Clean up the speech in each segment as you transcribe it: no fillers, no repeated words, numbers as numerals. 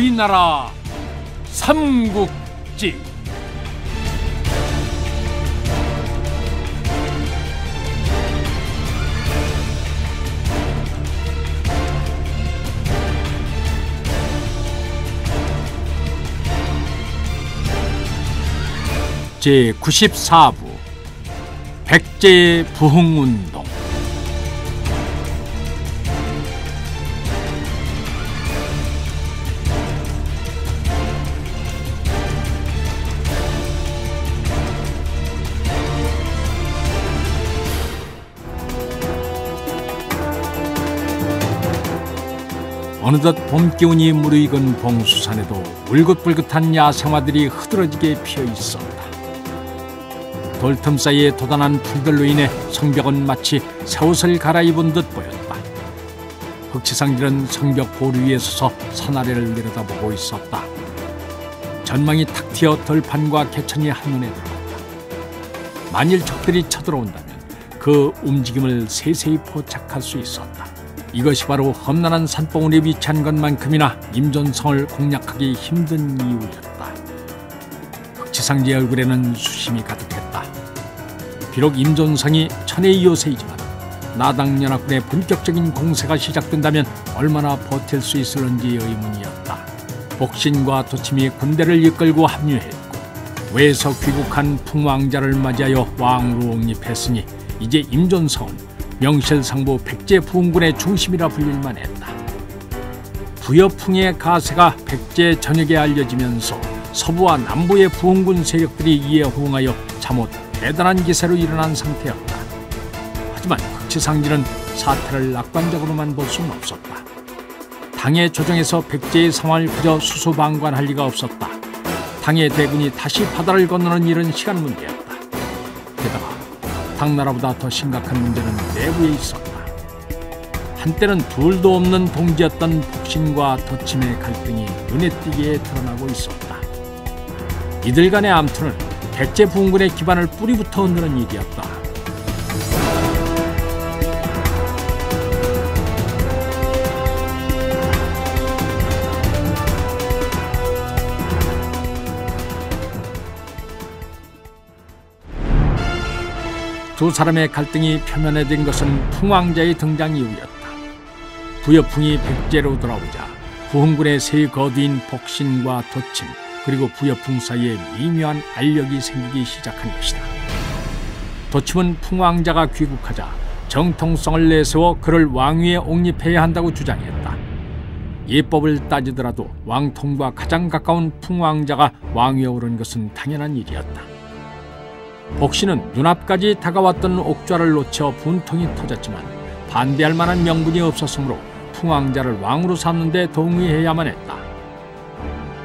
우리나라 삼국지. 제94부 백제 부흥운동. 어느덧 봄 기운이 무르익은 봉수산에도 울긋불긋한 야생화들이 흐드러지게 피어 있었다. 돌틈 사이에 돋아난 풀들로 인해 성벽은 마치 새 옷을 갈아입은 듯 보였다. 흑치상들은 성벽 보루 위에 서서 산 아래를 내려다보고 있었다. 전망이 탁 트여 들판과 개천이 한눈에 들어왔다. 만일 적들이 쳐들어온다면 그 움직임을 세세히 포착할 수 있었다. 이것이 바로 험난한 산봉우리에 위치한 것만큼이나 임전성을 공략하기 힘든 이유였다. 흑치상제의 얼굴에는 수심이 가득했다. 비록 임전성이 천혜의 요새이지만 나당연합군의 본격적인 공세가 시작된다면 얼마나 버틸 수 있을런지 의문이었다. 복신과 도침이 군대를 이끌고 합류했고 외에서 귀국한 풍왕자를 맞이하여 왕으로 옹립했으니 이제 임전성은 명실상부 백제 부흥군의 중심이라 불릴만 했다. 부여풍의 가세가 백제 전역에 알려지면서 서부와 남부의 부흥군 세력들이 이에 호응하여 잠옷 대단한 기세로 일어난 상태였다. 하지만 흑치상진은 사태를 낙관적으로만 볼 수는 없었다. 당의 조정에서 백제의 상황을 그저 수수방관할 리가 없었다. 당의 대군이 다시 바다를 건너는 일은 시간 문제였다. 게다가 당나라보다 더 심각한 문제는 내부에 있었다. 한때는 둘도 없는 동지였던 복신과 도침의 갈등이 눈에 띄게 드러나고 있었다. 이들 간의 암투는 백제 부흥군의 기반을 뿌리부터 흔드는 일이었다. 두 사람의 갈등이 표면화된 것은 풍왕자의 등장 이후였다. 부여풍이 백제로 돌아오자 부흥군의 세 거두인 복신과 도침 그리고 부여풍 사이에 미묘한 알력이 생기기 시작한 것이다. 도침은 풍왕자가 귀국하자 정통성을 내세워 그를 왕위에 옹립해야 한다고 주장했다. 예법을 따지더라도 왕통과 가장 가까운 풍왕자가 왕위에 오른 것은 당연한 일이었다. 복신은 눈앞까지 다가왔던 옥좌를 놓쳐 분통이 터졌지만 반대할 만한 명분이 없었으므로 풍왕자를 왕으로 삼는 데 동의해야만 했다.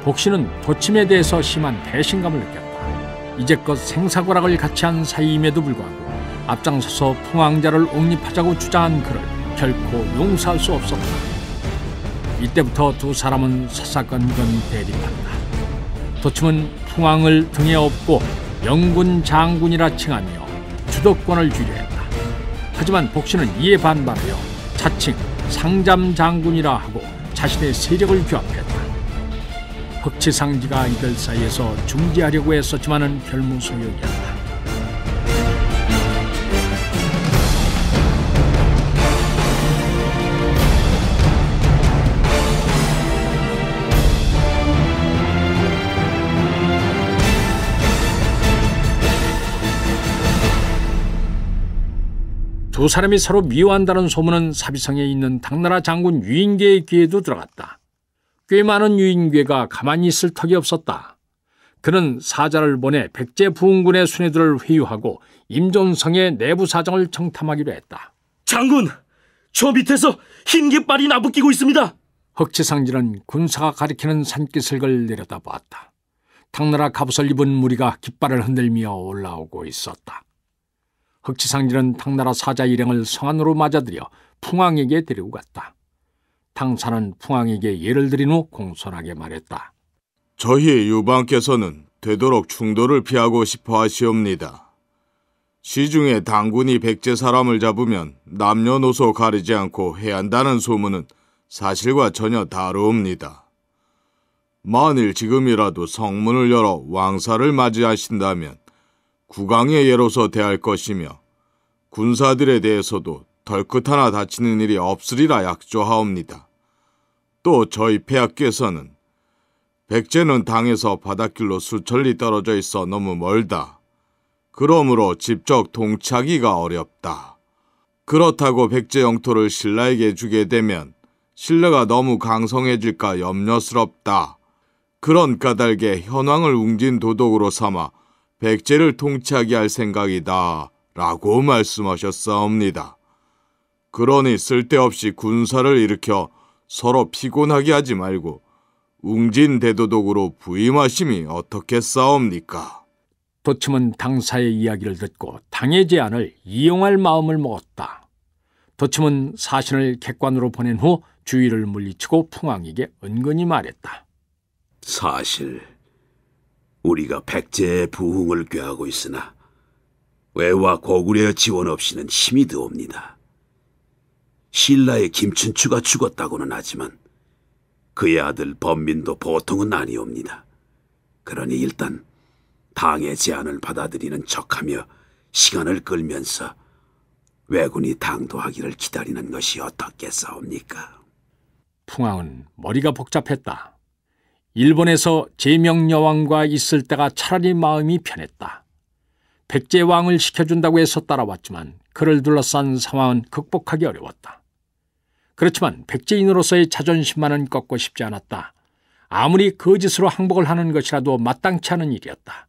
복신은 도침에 대해서 심한 배신감을 느꼈다. 이제껏 생사고락을 같이 한 사이임에도 불구하고 앞장서서 풍왕자를 옹립하자고 주장한 그를 결코 용서할 수 없었다. 이때부터 두 사람은 사사건건 대립한다. 도침은 풍왕을 등에 업고 영군 장군이라 칭하며 주도권을 쥐려했다. 하지만 복신은 이에 반발하여 자칭 상잠 장군이라 하고 자신의 세력을 규합했다. 흑치상지가 이들 사이에서 중재하려고 했었지만은 별무소용이었다. 두 사람이 서로 미워한다는 소문은 사비성에 있는 당나라 장군 유인궤의 귀에도 들어갔다. 꽤 많은 유인궤가 가만히 있을 턱이 없었다. 그는 사자를 보내 백제 부흥군의 수뇌들을 회유하고 임전성의 내부 사정을 청탐하기로 했다. 장군, 저 밑에서 흰 깃발이 나부끼고 있습니다. 흑치상진은 군사가 가리키는 산기슭을 내려다보았다. 당나라 갑옷을 입은 무리가 깃발을 흔들며 올라오고 있었다. 흑치상진은 당나라 사자 일행을 성안으로 맞아들여 풍왕에게 데리고 갔다. 당사는 풍왕에게 예를 드린 후 공손하게 말했다. 저희 유방께서는 되도록 충돌을 피하고 싶어 하시옵니다. 시중에 당군이 백제 사람을 잡으면 남녀노소 가리지 않고 해야 한다는 소문은 사실과 전혀 다르옵니다. 만일 지금이라도 성문을 열어 왕사를 맞이하신다면 국왕의 예로서 대할 것이며 군사들에 대해서도 덜끝 하나 다치는 일이 없으리라 약조하옵니다. 또 저희 폐하께서는 백제는 당에서 바닷길로 수천리 떨어져 있어 너무 멀다. 그러므로 직접 통치하기가 어렵다. 그렇다고 백제 영토를 신라에게 주게 되면 신라가 너무 강성해질까 염려스럽다. 그런 까닭에 현왕을 웅진 도독으로 삼아 백제를 통치하게 할 생각이다 라고 말씀하셨사옵니다. 그러니 쓸데없이 군사를 일으켜 서로 피곤하게 하지 말고 웅진 대도독으로 부임하심이 어떻겠사옵니까? 도침은 당사의 이야기를 듣고 당의 제안을 이용할 마음을 먹었다. 도침은 사신을 객관으로 보낸 후 주의를 물리치고 풍왕에게 은근히 말했다. 사실 우리가 백제의 부흥을 꾀하고 있으나 외와 고구려의 지원 없이는 힘이 드옵니다. 신라의 김춘추가 죽었다고는 하지만 그의 아들 범민도 보통은 아니옵니다. 그러니 일단 당의 제안을 받아들이는 척하며 시간을 끌면서 왜군이 당도하기를 기다리는 것이 어떻겠사옵니까? 풍왕은 머리가 복잡했다. 일본에서 제명여왕과 있을 때가 차라리 마음이 편했다. 백제왕을 시켜준다고 해서 따라왔지만 그를 둘러싼 상황은 극복하기 어려웠다. 그렇지만 백제인으로서의 자존심만은 꺾고 싶지 않았다. 아무리 거짓으로 항복을 하는 것이라도 마땅치 않은 일이었다.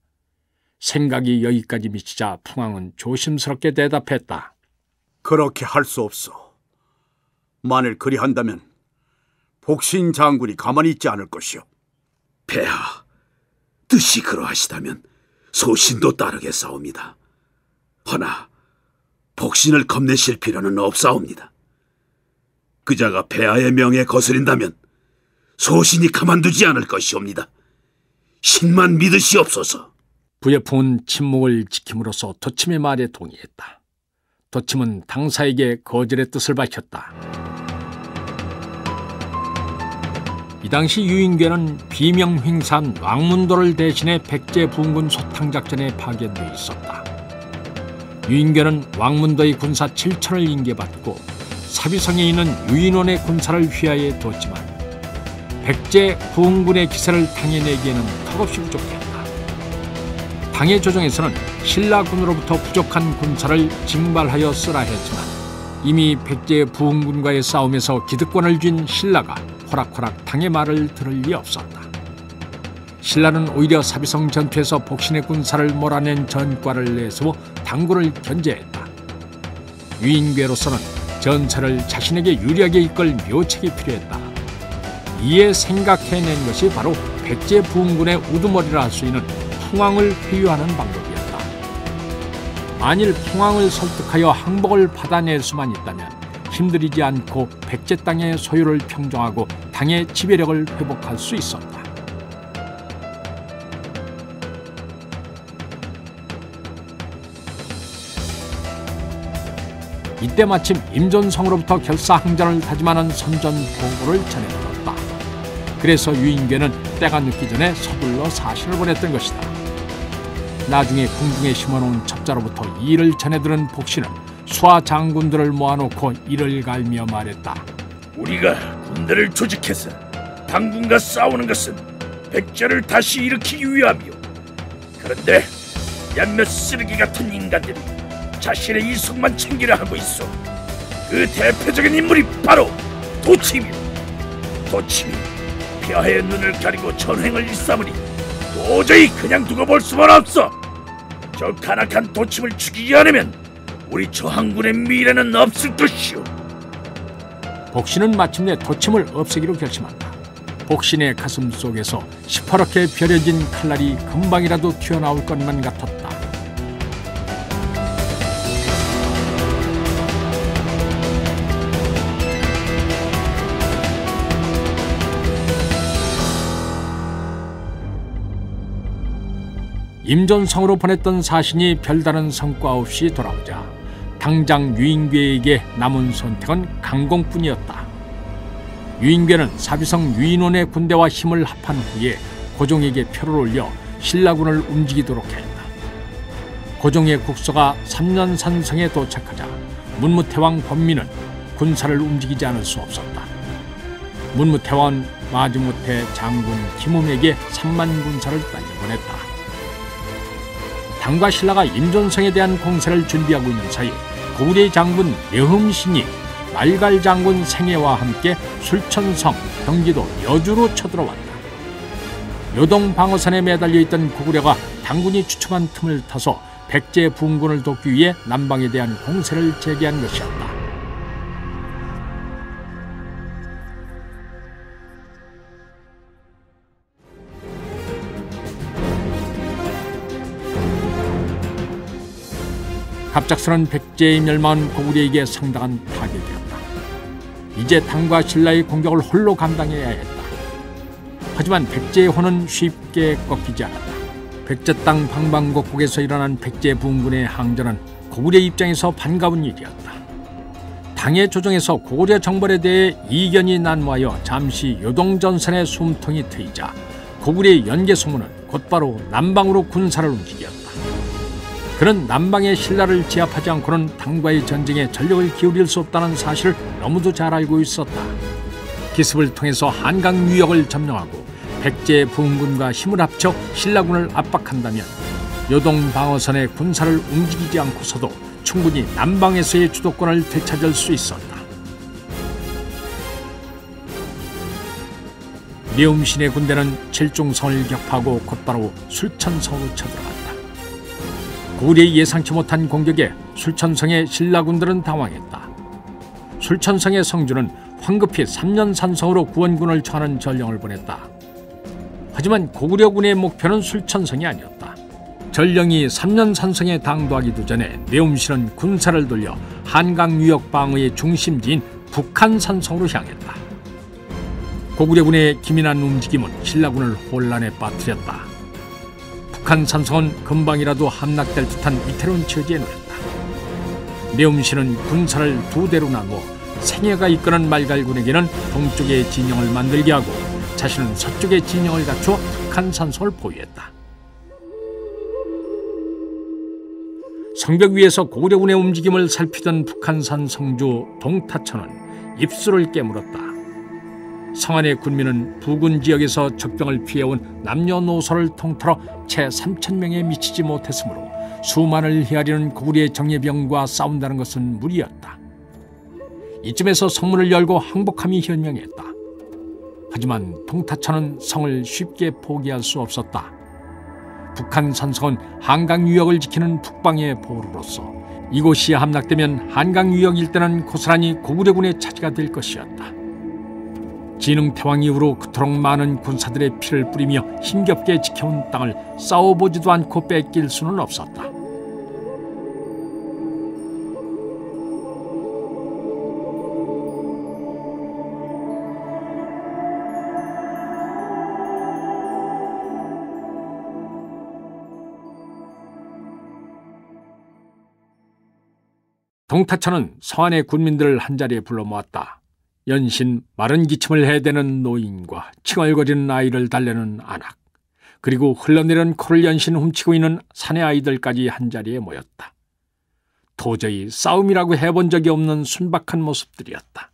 생각이 여기까지 미치자 풍왕은 조심스럽게 대답했다. 그렇게 할 수 없어. 만일 그리한다면 복신 장군이 가만히 있지 않을 것이오. 폐하, 뜻이 그러하시다면 소신도 따르겠사옵니다. 허나 복신을 겁내실 필요는 없사옵니다. 그자가 폐하의 명에 거스린다면 소신이 가만두지 않을 것이옵니다. 신만 믿으시옵소서. 부여풍은 침묵을 지킴으로써 도침의 말에 동의했다. 도침은 당사에게 거절의 뜻을 밝혔다. 이 당시 유인궤는 비명횡산 왕문도를 대신해 백제 부흥군 소탕작전에 파견돼 있었다. 유인궤는 왕문도의 군사 7천을 인계받고 사비성에 있는 유인원의 군사를 휘하에 두었지만 백제 부흥군의 기세를 당해내기에는 턱없이 부족했다. 당의 조정에서는 신라군으로부터 부족한 군사를 징발하여 쓰라 했지만 이미 백제 부흥군과의 싸움에서 기득권을 쥔 신라가 호락호락 당의 말을 들을 리 없었다. 신라는 오히려 사비성 전투에서 복신의 군사를 몰아낸 전과를 내세워 당군을 견제했다. 유인궤로서는 전차를 자신에게 유리하게 이끌 묘책이 필요했다. 이에 생각해낸 것이 바로 백제 부흥군의 우두머리라 할 수 있는 풍왕을 회유하는 방법이었다. 만일 풍왕을 설득하여 항복을 받아낼 수만 있다면 힘들이지 않고 백제 땅의 소유를 평정하고 당의 지배력을 회복할 수 있었다. 이때 마침 임전성으로부터 결사항전을 다짐하는 선전포고를 전해들었다. 그래서 유인궤는 때가 늦기 전에 서둘러 사신을 보냈던 것이다. 나중에 궁중에 심어놓은 첩자로부터 이 일을 전해들은 복신은 수하 장군들을 모아놓고 이를 갈며 말했다. 우리가 군대를 조직해서 당군과 싸우는 것은 백제를 다시 일으키기 위함이오. 그런데 몇몇 쓰레기 같은 인간들이 자신의 이속만 챙기려 하고 있어. 그 대표적인 인물이 바로 도침이오. 도침이 폐하의 눈을 가리고 전횡을 일삼으니 도저히 그냥 두고 볼 수만 없어. 저 간악한 도침을 죽이지 않으면 우리 저항군의 미래는 없을 것이오. 복신은 마침내 도침을 없애기로 결심한다. 복신의 가슴 속에서 시퍼렇게 벼려진 칼날이 금방이라도 튀어나올 것만 같았다. 임전성으로 보냈던 사신이 별다른 성과 없이 돌아오자 당장 유인궤에게 남은 선택은 강공뿐이었다. 유인궤는 사비성 유인원의 군대와 힘을 합한 후에 고종에게 표를 올려 신라군을 움직이도록 했다. 고종의 국서가 삼년산성에 도착하자 문무태왕 범민은 군사를 움직이지 않을 수 없었다. 문무태왕은 마지못해 장군 김웅에게 3만 군사를 딸려보냈다. 당과 신라가 임전성에 대한 공세를 준비하고 있는 사이 고구려의 장군 뇌흠신이 말갈 장군 생애와 함께 술천성, 경기도 여주로 쳐들어왔다. 요동 방어선에 매달려 있던 고구려가 당군이 추측한 틈을 타서 백제 부흥군을 돕기 위해 남방에 대한 공세를 제기한 것이었다. 갑작스런 백제의 멸망은 고구려에게 상당한 타격이었다. 이제 당과 신라의 공격을 홀로 감당해야 했다. 하지만 백제의 혼은 쉽게 꺾이지 않았다. 백제 땅 방방곡곡에서 일어난 백제 부흥군의 항전은 고구려 입장에서 반가운 일이었다. 당의 조정에서 고구려 정벌에 대해 이견이 난무하여 잠시 요동전선의 숨통이 트이자 고구려의 연개소문은 곧바로 남방으로 군사를 움직였다. 그는 남방의 신라를 제압하지 않고는 당과의 전쟁에 전력을 기울일 수 없다는 사실을 너무도 잘 알고 있었다. 기습을 통해서 한강 유역을 점령하고 백제 부흥군과 힘을 합쳐 신라군을 압박한다면 요동 방어선의 군사를 움직이지 않고서도 충분히 남방에서의 주도권을 되찾을 수 있었다. 뇌음신의 군대는 칠중성을 격파하고 곧바로 술천성으로 쳐들어갔다. 고구려의 예상치 못한 공격에 술천성의 신라군들은 당황했다. 술천성의 성주는 황급히 삼년산성으로 구원군을 청하는 전령을 보냈다. 하지만 고구려군의 목표는 술천성이 아니었다. 전령이 삼년산성에 당도하기도 전에 뇌음신은 군사를 돌려 한강 유역 방어의 중심지인 북한산성으로 향했다. 고구려군의 기민한 움직임은 신라군을 혼란에 빠뜨렸다. 북한산성은 금방이라도 함락될 듯한 위태로운 처지에 놓였다. 뇌음신은 군사를 두 대로 나누어 생애가 이끄는 말갈군에게는 동쪽의 진영을 만들게 하고 자신은 서쪽의 진영을 갖추어 북한산성을 보유했다. 성벽 위에서 고구려군의 움직임을 살피던 북한산 성주 동타천은 입술을 깨물었다. 성안의 군민은 부근 지역에서 적병을 피해온 남녀노소를 통틀어 채 3,000명에 미치지 못했으므로 수만을 헤아리는 고구려의 정예병과 싸운다는 것은 무리였다. 이쯤에서 성문을 열고 항복함이 현명했다. 하지만 동타천은 성을 쉽게 포기할 수 없었다. 북한산성은 한강 유역을 지키는 북방의 보루로서 이곳이 함락되면 한강 유역 일대는 고스란히 고구려군의 차지가 될 것이었다. 진흥태왕 이후로 그토록 많은 군사들의 피를 뿌리며 힘겹게 지켜온 땅을 싸워보지도 않고 뺏길 수는 없었다. 동타천은 성안의 군민들을 한자리에 불러 모았다. 연신 마른 기침을 해대는 노인과 칭얼거리는 아이를 달래는 아낙, 그리고 흘러내린 코를 연신 훔치고 있는 사내 아이들까지 한자리에 모였다. 도저히 싸움이라고 해본 적이 없는 순박한 모습들이었다.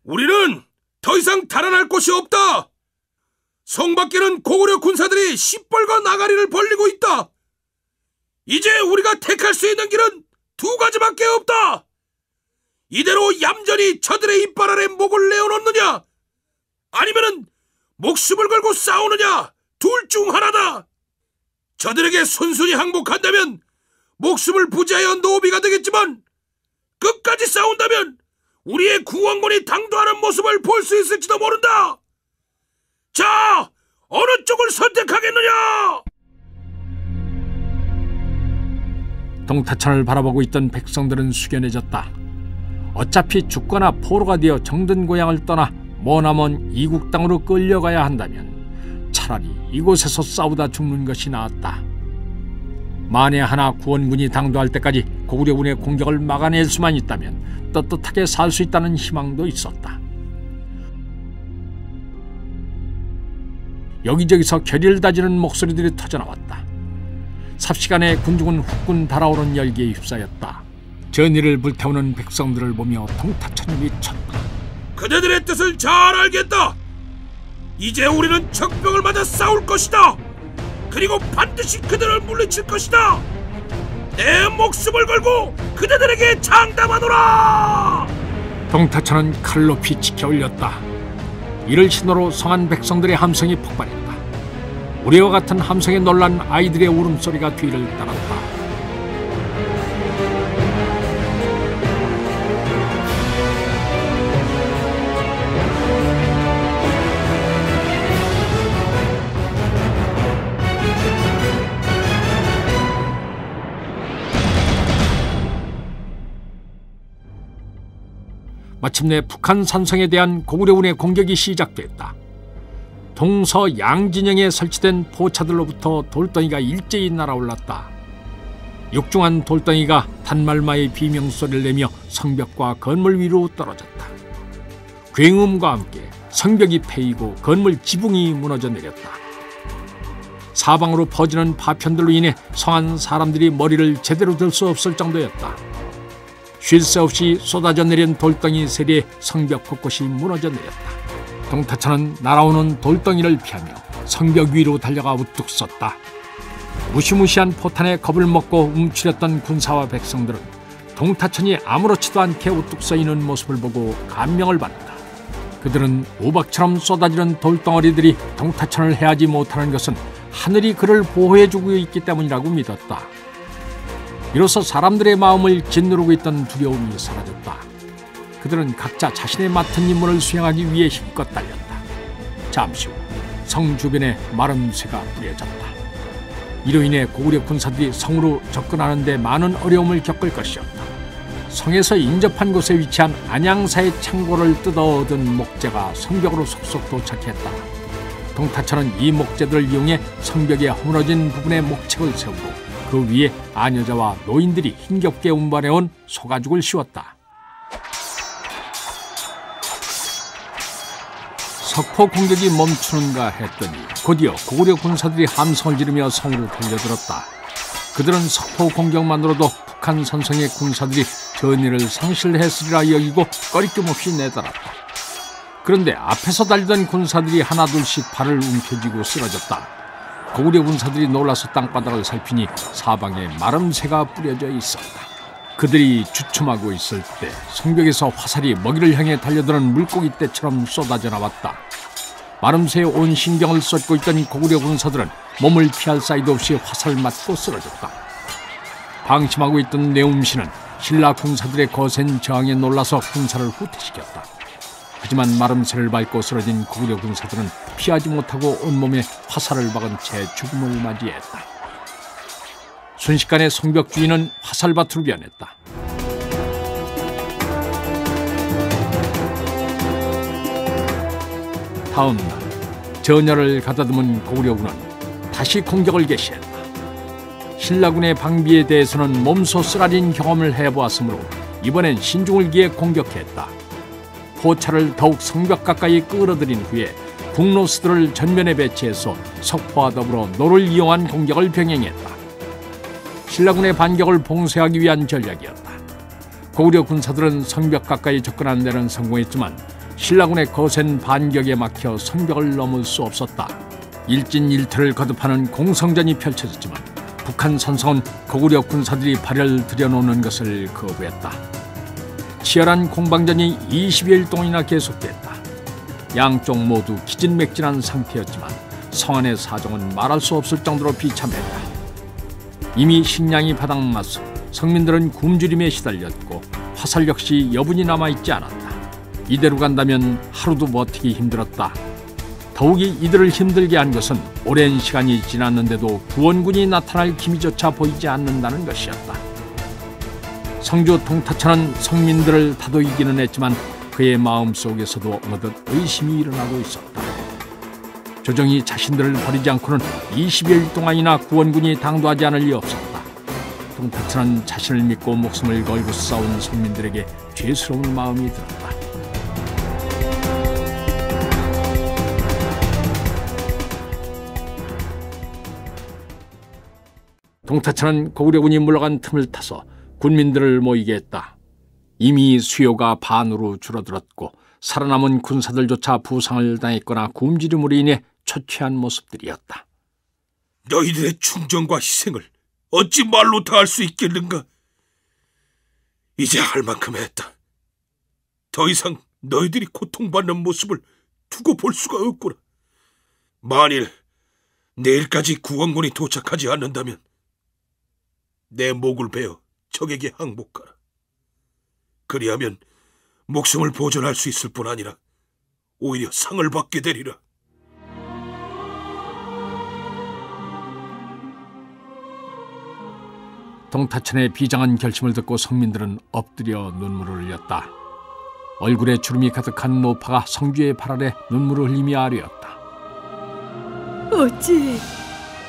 우리는 더 이상 달아날 곳이 없다. 성 밖에는 고구려 군사들이 시뻘건 나가리를 벌리고 있다. 이제 우리가 택할 수 있는 길은 두 가지밖에 없다. 이대로 얌전히 저들의 이빨 아래 목을 내어놓느냐, 아니면은 목숨을 걸고 싸우느냐, 둘 중 하나다. 저들에게 순순히 항복한다면 목숨을 부지하여 노비가 되겠지만 끝까지 싸운다면 우리의 구원군이 당도하는 모습을 볼 수 있을지도 모른다. 자, 어느 쪽을 선택하겠느냐? 동타천을 바라보고 있던 백성들은 숙연해졌다. 어차피 죽거나 포로가 되어 정든 고향을 떠나 머나먼 이국 땅으로 끌려가야 한다면 차라리 이곳에서 싸우다 죽는 것이 나았다. 만에 하나 구원군이 당도할 때까지 고구려군의 공격을 막아낼 수만 있다면 떳떳하게 살 수 있다는 희망도 있었다. 여기저기서 결의를 다지는 목소리들이 터져나왔다. 삽시간에 군중은 후끈 달아오른 열기에 휩싸였다. 전의를 불태우는 백성들을 보며 동타천이 쳤다. 그대들의 뜻을 잘 알겠다. 이제 우리는 적병을 맞아 싸울 것이다. 그리고 반드시 그들을 물리칠 것이다. 내 목숨을 걸고 그대들에게 장담하노라. 동타천은 칼 높이 치켜 올렸다. 이를 신호로 성한 백성들의 함성이 폭발했다. 우리와 같은 함성에 놀란 아이들의 울음소리가 뒤를 따랐다. 마침내 북한 산성에 대한 고구려군의 공격이 시작됐다. 동서 양진영에 설치된 포차들로부터 돌덩이가 일제히 날아올랐다. 육중한 돌덩이가 단말마의 비명소리를 내며 성벽과 건물 위로 떨어졌다. 굉음과 함께 성벽이 패이고 건물 지붕이 무너져 내렸다. 사방으로 퍼지는 파편들로 인해 성한 사람들이 머리를 제대로 들 수 없을 정도였다. 쉴 새 없이 쏟아져 내린 돌덩이 세리에 성벽 곳곳이 무너져 내렸다. 동타천은 날아오는 돌덩이를 피하며 성벽 위로 달려가 우뚝 섰다. 무시무시한 포탄에 겁을 먹고 움츠렸던 군사와 백성들은 동타천이 아무렇지도 않게 우뚝 서 있는 모습을 보고 감명을 받는다. 그들은 우박처럼 쏟아지는 돌덩어리들이 동타천을 해하지 못하는 것은 하늘이 그를 보호해주고 있기 때문이라고 믿었다. 이로써 사람들의 마음을 짓누르고 있던 두려움이 사라졌다. 그들은 각자 자신의 맡은 임무를 수행하기 위해 힘껏 달렸다. 잠시 후 성 주변에 마른 쇠가 뿌려졌다. 이로 인해 고구려 군사들이 성으로 접근하는 데 많은 어려움을 겪을 것이었다. 성에서 인접한 곳에 위치한 안양사의 창고를 뜯어 얻은 목재가 성벽으로 속속 도착했다. 동타천은 이 목재들을 이용해 성벽의 허물어진 부분에 목책을 세우고 그 위에 아녀자와 노인들이 힘겹게 운반해온 소가죽을 씌웠다. 석포 공격이 멈추는가 했더니 곧이어 고구려 군사들이 함성을 지르며 성으로 달려들었다. 그들은 석포 공격만으로도 북한 산성의 군사들이 전의를 상실했으리라 여기고 꺼리낌 없이 내달았다. 그런데 앞에서 달리던 군사들이 하나둘씩 발을 움켜쥐고 쓰러졌다. 고구려 군사들이 놀라서 땅바닥을 살피니 사방에 마른 쇠가 뿌려져 있었다. 그들이 주춤하고 있을 때 성벽에서 화살이 먹이를 향해 달려드는 물고기 떼처럼 쏟아져 나왔다. 마른 쇠에 온 신경을 쏟고 있던 고구려 군사들은 몸을 피할 사이도 없이 화살 맞고 쓰러졌다. 방심하고 있던 내움신은 신라 군사들의 거센 저항에 놀라서 군사를 후퇴시켰다. 하지만 마른 쇠를 밟고 쓰러진 고구려 군사들은 피하지 못하고 온몸에 화살을 박은 채 죽음을 맞이했다. 순식간에 성벽 주위는 화살밭으로 변했다. 다음 날 전열을 가다듬은 고구려군은 다시 공격을 개시했다. 신라군의 방비에 대해서는 몸소 쓰라린 경험을 해보았으므로 이번엔 신중을 기해 공격했다. 포차를 더욱 성벽 가까이 끌어들인 후에 국로수들을 전면에 배치해서 석포와 더불어 노를 이용한 공격을 병행했다. 신라군의 반격을 봉쇄하기 위한 전략이었다. 고구려 군사들은 성벽 가까이 접근하는 데는 성공했지만 신라군의 거센 반격에 막혀 성벽을 넘을 수 없었다. 일진일퇴를 거듭하는 공성전이 펼쳐졌지만 북한 산성은 고구려 군사들이 발을 들여놓는 것을 거부했다. 치열한 공방전이 20여일 동안이나 계속됐다. 양쪽 모두 기진맥진한 상태였지만 성안의 사정은 말할 수 없을 정도로 비참했다. 이미 식량이 바닥났어 성민들은 굶주림에 시달렸고 화살 역시 여분이 남아있지 않았다. 이대로 간다면 하루도 버티기 힘들었다. 더욱이 이들을 힘들게 한 것은 오랜 시간이 지났는데도 구원군이 나타날 기미조차 보이지 않는다는 것이었다. 성주 동타천은 성민들을 다독이기는 했지만 그의 마음속에서도 어느덧 의심이 일어나고 있었다. 조정이 자신들을 버리지 않고는 20일 동안이나 구원군이 당도하지 않을 리 없었다. 동타천은 자신을 믿고 목숨을 걸고 싸운 성민들에게 죄스러운 마음이 들었다. 동타천은 고구려군이 물러간 틈을 타서 군민들을 모이게 했다. 이미 수요가 반으로 줄어들었고 살아남은 군사들조차 부상을 당했거나 굶주림으로 인해 초췌한 모습들이었다. 너희들의 충정과 희생을 어찌 말로 다 할 수 있겠는가? 이제 할 만큼 했다. 더 이상 너희들이 고통받는 모습을 두고 볼 수가 없구나. 만일 내일까지 구원군이 도착하지 않는다면 내 목을 베어 적에게 항복하라. 그리하면 목숨을 보존할 수 있을 뿐 아니라 오히려 상을 받게 되리라. 동타천의 비장한 결심을 듣고 성민들은 엎드려 눈물을 흘렸다. 얼굴에 주름이 가득한 노파가 성주의 발 아래 눈물을 흘리며 아뢰었다. 어찌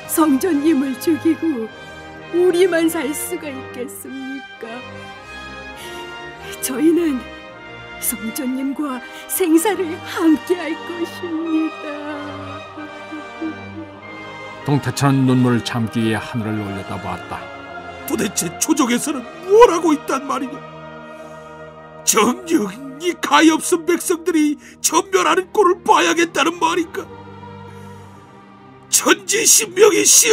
성전님을 죽이고 우리만 살 수가 있겠습니까? 저희는 성전님과 생사를 함께할 것입니다. 동타천은 눈물을 참기 위해 하늘을 올려다보았다. 도대체 조정에서는 뭘 하고 있단 말이냐? 정녕 이 가엾은 백성들이 전멸하는 꼴을 봐야겠다는 말인가? 천지신명이시여,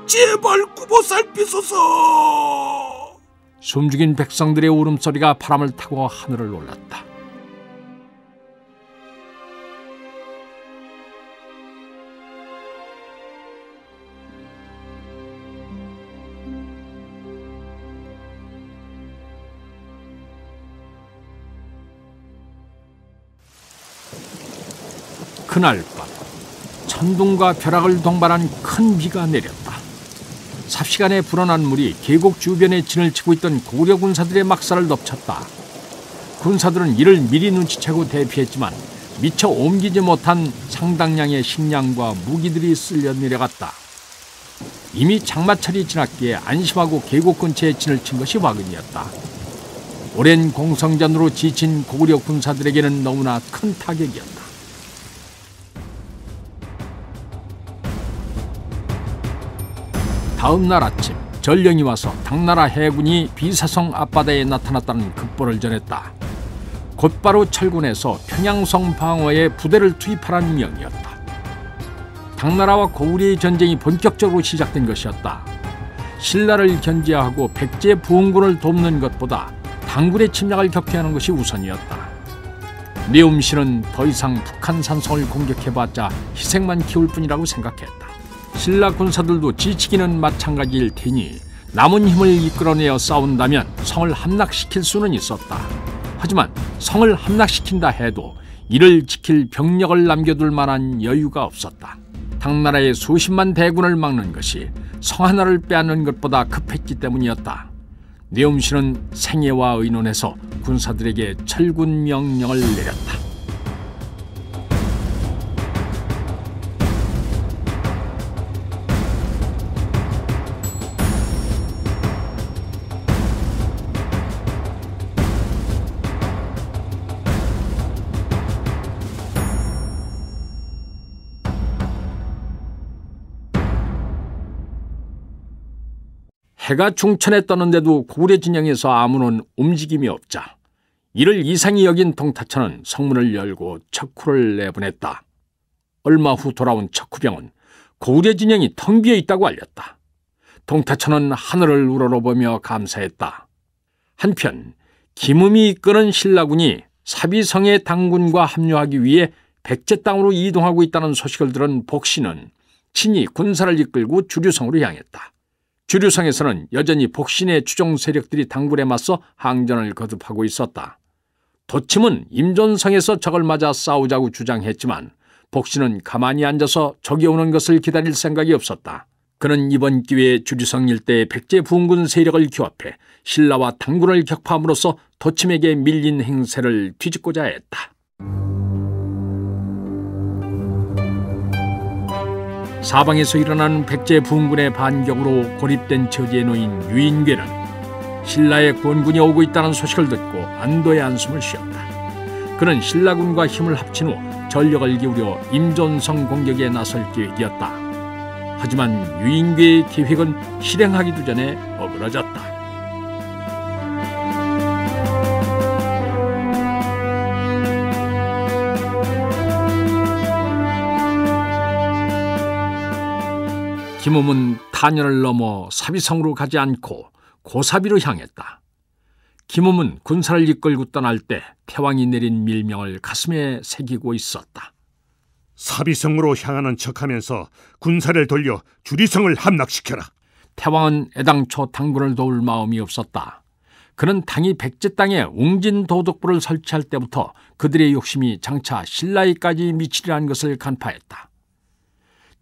제발 구보 살피소서. 숨죽인 백성들의 울음소리가 바람을 타고 하늘을 올랐다. 그날 밤 천둥과 벼락을 동반한 큰 비가 내렸다. 삽시간에 불어난 물이 계곡 주변에 진을 치고 있던 고구려 군사들의 막사를 덮쳤다. 군사들은 이를 미리 눈치채고 대피했지만 미처 옮기지 못한 상당량의 식량과 무기들이 쓸려 내려갔다. 이미 장마철이 지났기에 안심하고 계곡 근처에 진을 친 것이 화근이었다. 오랜 공성전으로 지친 고구려 군사들에게는 너무나 큰 타격이었다. 다음 날 아침 전령이 와서 당나라 해군이 비사성 앞바다에 나타났다는 급보를 전했다. 곧바로 철군에서 평양성 방어에 부대를 투입하라는 명이었다. 당나라와 고구려의 전쟁이 본격적으로 시작된 것이었다. 신라를 견제하고 백제 부흥군을 돕는 것보다 당군의 침략을 격퇴하는 것이 우선이었다. 내음실은 더 이상 북한 산성을 공격해봤자 희생만 키울 뿐이라고 생각했다. 신라 군사들도 지치기는 마찬가지일 테니 남은 힘을 이끌어내어 싸운다면 성을 함락시킬 수는 있었다. 하지만 성을 함락시킨다 해도 이를 지킬 병력을 남겨둘 만한 여유가 없었다. 당나라의 수십만 대군을 막는 것이 성 하나를 빼앗는 것보다 급했기 때문이었다. 내음실은 생애와 의논해서 군사들에게 철군 명령을 내렸다. 해가 중천에 떴는데도 고구려 진영에서 아무런 움직임이 없자 이를 이상히 여긴 동타천은 성문을 열고 척후를 내보냈다. 얼마 후 돌아온 척후병은 고구려 진영이 텅 비어 있다고 알렸다. 동타천은 하늘을 우러러보며 감사했다. 한편 김음이 이끄는 신라군이 사비성의 당군과 합류하기 위해 백제 땅으로 이동하고 있다는 소식을 들은 복신은 친히 군사를 이끌고 주류성으로 향했다. 주류성에서는 여전히 복신의 추종 세력들이 당군에 맞서 항전을 거듭하고 있었다. 도침은 임존성에서 적을 맞아 싸우자고 주장했지만 복신은 가만히 앉아서 적이 오는 것을 기다릴 생각이 없었다. 그는 이번 기회에 주류성 일대의 백제 부흥군 세력을 규합해 신라와 당군을 격파함으로써 도침에게 밀린 행세를 뒤집고자 했다. 사방에서 일어나는 백제 부흥군의 반격으로 고립된 처지에 놓인 유인괴는 신라의 권군이 오고 있다는 소식을 듣고 안도의 한숨을 쉬었다. 그는 신라군과 힘을 합친 후 전력을 기울여 임존성 공격에 나설 계획이었다. 하지만 유인계의 계획은 실행하기도 전에 어그러졌다. 김음은 탄현을 넘어 사비성으로 가지 않고 고사비로 향했다. 김음은 군사를 이끌고 떠날 때 태왕이 내린 밀명을 가슴에 새기고 있었다. 사비성으로 향하는 척하면서 군사를 돌려 주리성을 함락시켜라. 태왕은 애당초 당군을 도울 마음이 없었다. 그는 당이 백제 땅에 웅진도독부를 설치할 때부터 그들의 욕심이 장차 신라에까지 미치리라는 것을 간파했다.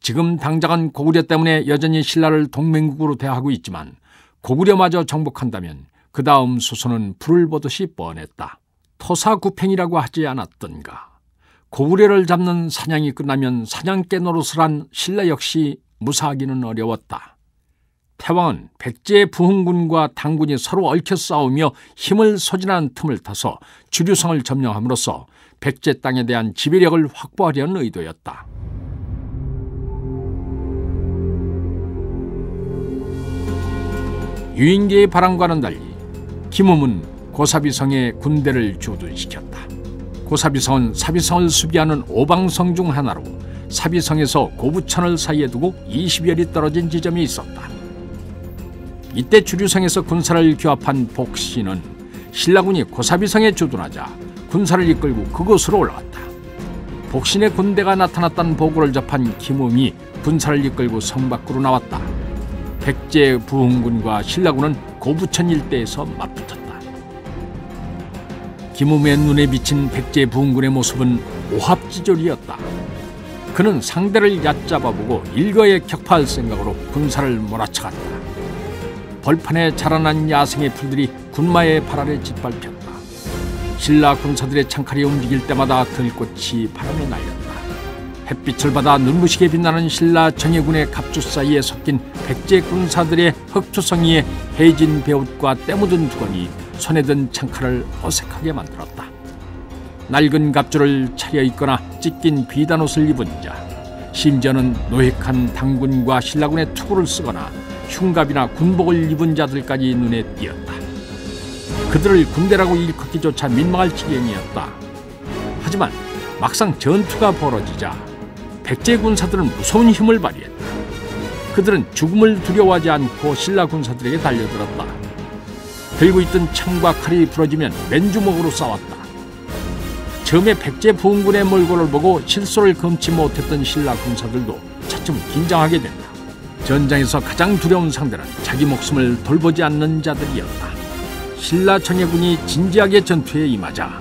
지금 당장은 고구려 때문에 여전히 신라를 동맹국으로 대하고 있지만 고구려마저 정복한다면 그 다음 수순은 불을 보듯이 뻔했다. 토사구팽이라고 하지 않았던가. 고구려를 잡는 사냥이 끝나면 사냥개 노릇을 한 신라 역시 무사하기는 어려웠다. 태왕은 백제 부흥군과 당군이 서로 얽혀 싸우며 힘을 소진하는 틈을 타서 주류성을 점령함으로써 백제 땅에 대한 지배력을 확보하려는 의도였다. 유인계의 바람과는 달리 김음은 고사비성에 군대를 주둔시켰다. 고사비성은 사비성을 수비하는 오방성 중 하나로 사비성에서 고부천을 사이에 두고 20여리 떨어진 지점이 있었다. 이때 주류성에서 군사를 규합한 복신은 신라군이 고사비성에 주둔하자 군사를 이끌고 그곳으로 올라갔다. 복신의 군대가 나타났다는 보고를 접한 김음이 군사를 이끌고 성 밖으로 나왔다. 백제 부흥군과 신라군은 고부천 일대에서 맞붙었다. 김음의 눈에 비친 백제 부흥군의 모습은 오합지졸이었다. 그는 상대를 얕잡아보고 일거에 격파할 생각으로 군사를 몰아쳐갔다. 벌판에 자라난 야생의 풀들이 군마의 발 아래 짓밟혔다. 신라 군사들의 창칼이 움직일 때마다 들꽃이 바람에 날렸다. 햇빛을 받아 눈부시게 빛나는 신라 정예군의 갑주 사이에 섞인 백제 군사들의 흑투성이의 해진 배옷과 때 묻은 두건이 손에 든 창칼을 어색하게 만들었다. 낡은 갑주를 차려입거나 찢긴 비단옷을 입은 자, 심지어는 노획한 당군과 신라군의 투구를 쓰거나 흉갑이나 군복을 입은 자들까지 눈에 띄었다. 그들을 군대라고 일컫기조차 민망할 지경이었다. 하지만 막상 전투가 벌어지자 백제 군사들은 무서운 힘을 발휘했다. 그들은 죽음을 두려워하지 않고 신라 군사들에게 달려들었다. 들고 있던 창과 칼이 부러지면 맨주먹으로 싸웠다. 처음에 백제 부흥군의 몰골을 보고 실소를 금치 못했던 신라 군사들도 차츰 긴장하게 된다. 전장에서 가장 두려운 상대는 자기 목숨을 돌보지 않는 자들이었다. 신라 정예군이 진지하게 전투에 임하자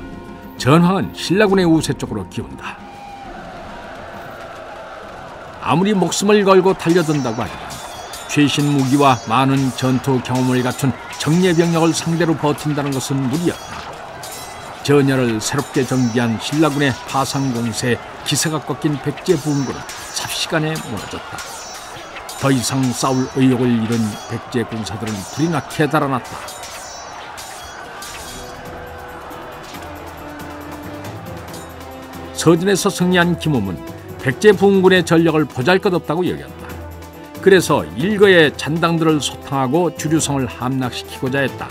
전황은 신라군의 우세 쪽으로 기운다. 아무리 목숨을 걸고 달려든다고 하지만 최신 무기와 많은 전투 경험을 갖춘 정예병력을 상대로 버틴다는 것은 무리였다. 전열을 새롭게 정비한 신라군의 파상공세에 기세가 꺾인 백제 부흥군은 삽시간에 무너졌다. 더 이상 싸울 의욕을 잃은 백제 군사들은 불이 나게 달아났다. 서진에서 승리한 김음은 백제 부흥군의 전력을 보잘것없다고 여겼다. 그래서 일거의 잔당들을 소탕하고 주류성을 함락시키고자 했다.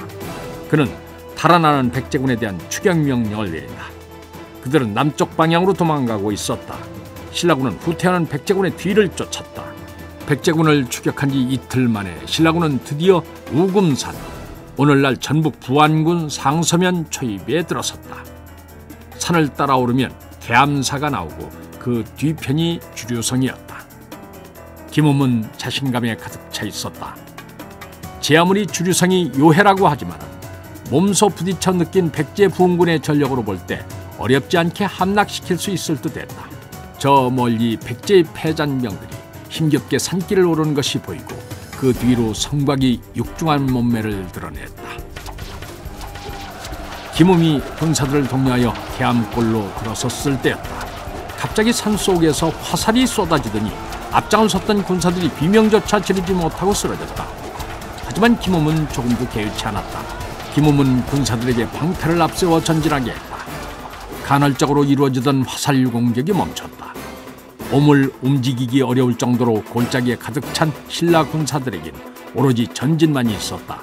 그는 달아나는 백제군에 대한 추격명령을 내린다. 그들은 남쪽 방향으로 도망가고 있었다. 신라군은 후퇴하는 백제군의 뒤를 쫓았다. 백제군을 추격한 지 이틀 만에 신라군은 드디어 우금산, 오늘날 전북 부안군 상서면 초입에 들어섰다. 산을 따라오르면 계암사가 나오고 그 뒤편이 주류성이었다. 김음은 자신감에 가득 차 있었다. 제 아무리 주류성이 요해라고 하지만 몸소 부딪혀 느낀 백제 부흥군의 전력으로 볼 때 어렵지 않게 함락시킬 수 있을 듯했다. 저 멀리 백제의 패잔병들이 힘겹게 산길을 오르는 것이 보이고 그 뒤로 성곽이 육중한 몸매를 드러냈다. 김음이 군사들을 독려하여 계암골로 들어섰을 때였다. 갑자기 산속에서 화살이 쏟아지더니 앞장을 섰던 군사들이 비명조차 지르지 못하고 쓰러졌다. 하지만 김음은 조금도 개의치 않았다. 김음은 군사들에게 방패를 앞세워 전진하게 했다. 간헐적으로 이루어지던 화살 공격이 멈췄다. 몸을 움직이기 어려울 정도로 골짜기에 가득 찬 신라 군사들에겐 오로지 전진만이 있었다.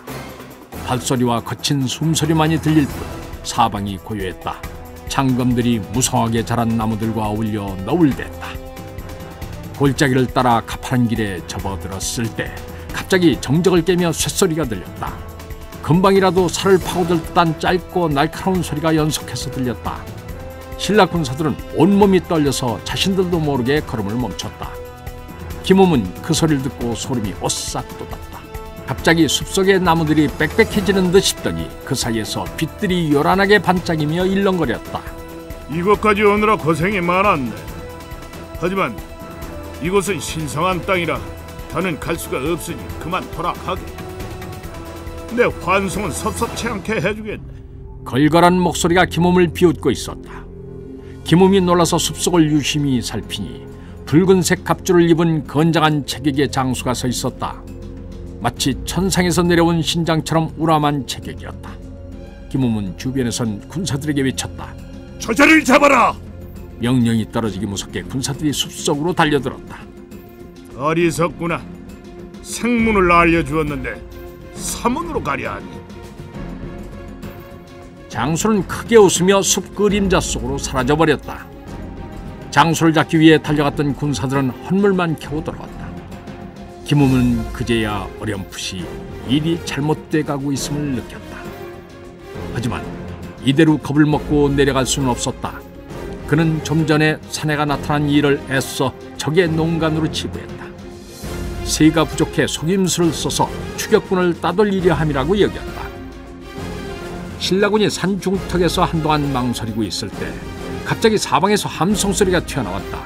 발소리와 거친 숨소리만이 들릴 뿐 사방이 고요했다. 창검들이 무성하게 자란 나무들과 어울려 너울댔다. 골짜기를 따라 가파른 길에 접어들었을 때 갑자기 정적을 깨며 쇳소리가 들렸다. 금방이라도 살을 파고들 듯한 짧고 날카로운 소리가 연속해서 들렸다. 신라 군사들은 온몸이 떨려서 자신들도 모르게 걸음을 멈췄다. 김웅은 그 소리를 듣고 소름이 오싹 돋았다. 갑자기 숲속의 나무들이 빽빽해지는 듯 싶더니 그 사이에서 빛들이 요란하게 반짝이며 일렁거렸다. 이곳까지 오느라 고생이 많았네. 하지만 이곳은 신성한 땅이라 더는 갈 수가 없으니 그만 돌아가게. 내 환송은 섭섭치 않게 해주겠네. 걸걸한 목소리가 김웅을 비웃고 있었다. 김웅이 놀라서 숲속을 유심히 살피니 붉은색 갑주를 입은 건장한 체격의 장수가 서 있었다. 마치 천상에서 내려온 신장처럼 우람한 체격이었다. 김웅은 주변에선 군사들에게 외쳤다. 저자를 잡아라! 명령이 떨어지기 무섭게 군사들이 숲속으로 달려들었다. 어리석구나. 생문을 알려주었는데 사문으로 가려 하니. 장수는 크게 웃으며 숲 그림자 속으로 사라져버렸다. 장수를 잡기 위해 달려갔던 군사들은 헛물만 캐고 돌아왔다. 김웅은 그제야 어렴풋이 일이 잘못돼 가고 있음을 느꼈다. 하지만 이대로 겁을 먹고 내려갈 수는 없었다. 그는 좀 전에 사내가 나타난 일을 애써 적의 농간으로 치부했다. 새가 부족해 속임수를 써서 추격군을 따돌리려 함이라고 여겼다. 신라군이 산 중턱에서 한동안 망설이고 있을 때 갑자기 사방에서 함성소리가 튀어나왔다.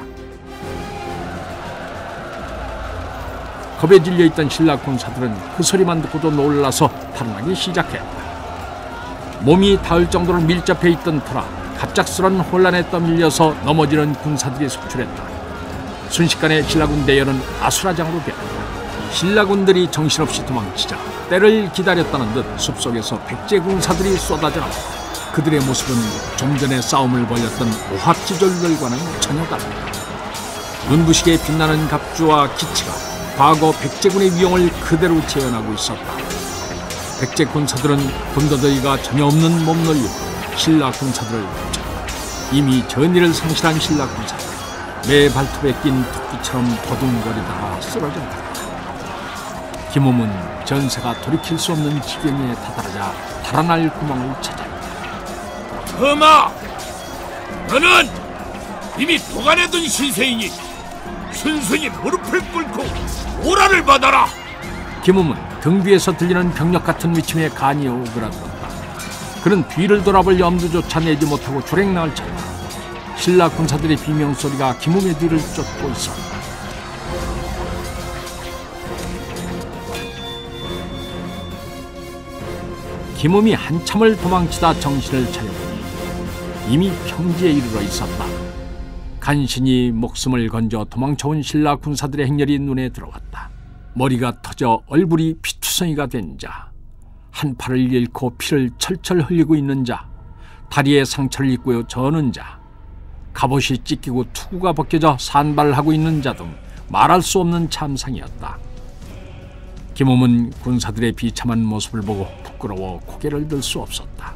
겁에 질려있던 신라 군사들은 그 소리만 듣고도 놀라서 탈환하기 시작했다. 몸이 닿을 정도로 밀접해 있던 터라 갑작스런 혼란에 떠밀려서 넘어지는 군사들이 속출했다. 순식간에 신라군 대열은 아수라장으로 변했다. 신라군들이 정신없이 도망치자 때를 기다렸다는 듯 숲속에서 백제 군사들이 쏟아져 나왔다. 그들의 모습은 좀 전에 싸움을 벌였던 오합지졸들과는 전혀 다르다. 눈부시게 빛나는 갑주와 기치가 과거 백제군의 위용을 그대로 재현하고 있었다. 백제 군사들은 군더더기가 전혀 없는 몸놀이로 신라 군사들을 덮쳤다. 이미 전의를 상실한 신라 군사들, 매 발톱에 낀 토끼처럼 버둥거리다가 쓰러졌다. 김웅은 전세가 돌이킬 수 없는 지경에 다다르자 달아날 구멍을 찾았다. 험아! 너는 이미 도간에 든 신세이니 순순히 무릎을 꿇고 오라를 받아라! 김웅은 등 뒤에서 들리는 병력 같은 외침에 간이 오그라들었다. 그는 뒤를 돌아볼 염두조차 내지 못하고 조랭랑을 쳤다. 신라 군사들의 비명소리가 김웅의 뒤를 쫓고 있었다. 김웅이 한참을 도망치다 정신을 차려보니 이미 평지에 이르러 있었다. 간신히 목숨을 건져 도망쳐온 신라 군사들의 행렬이 눈에 들어왔다. 머리가 터져 얼굴이 피투성이가 된 자, 한 팔을 잃고 피를 철철 흘리고 있는 자, 다리에 상처를 입고 저는 자, 갑옷이 찢기고 투구가 벗겨져 산발하고 있는 자 등 말할 수 없는 참상이었다. 김웅은 군사들의 비참한 모습을 보고 부끄러워 고개를 들 수 없었다.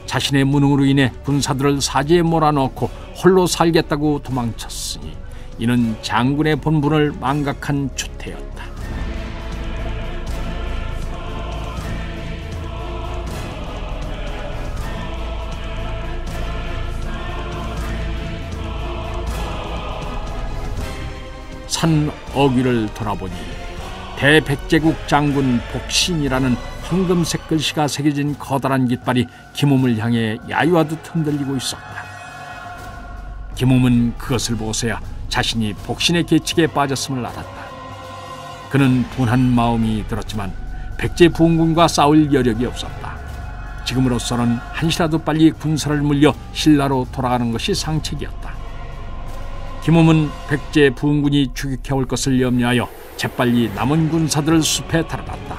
자신의 무능으로 인해 군사들을 사지에 몰아넣고 홀로 살겠다고 도망쳤으니 이는 장군의 본분을 망각한 추태였다. 산 어귀를 돌아보니 대백제국 장군 복신이라는 황금색 글씨가 새겨진 커다란 깃발이 김웅을 향해 야유하듯 흔들리고 있었다. 김웅은 그것을 보고서야 자신이 복신의 계책에 빠졌음을 알았다. 그는 분한 마음이 들었지만 백제 부흥군과 싸울 여력이 없었다. 지금으로서는 한시라도 빨리 군사를 물려 신라로 돌아가는 것이 상책이었다. 김웅은 백제 부흥군이 추격해올 것을 염려하여 재빨리 남은 군사들을 숲에 달아났다.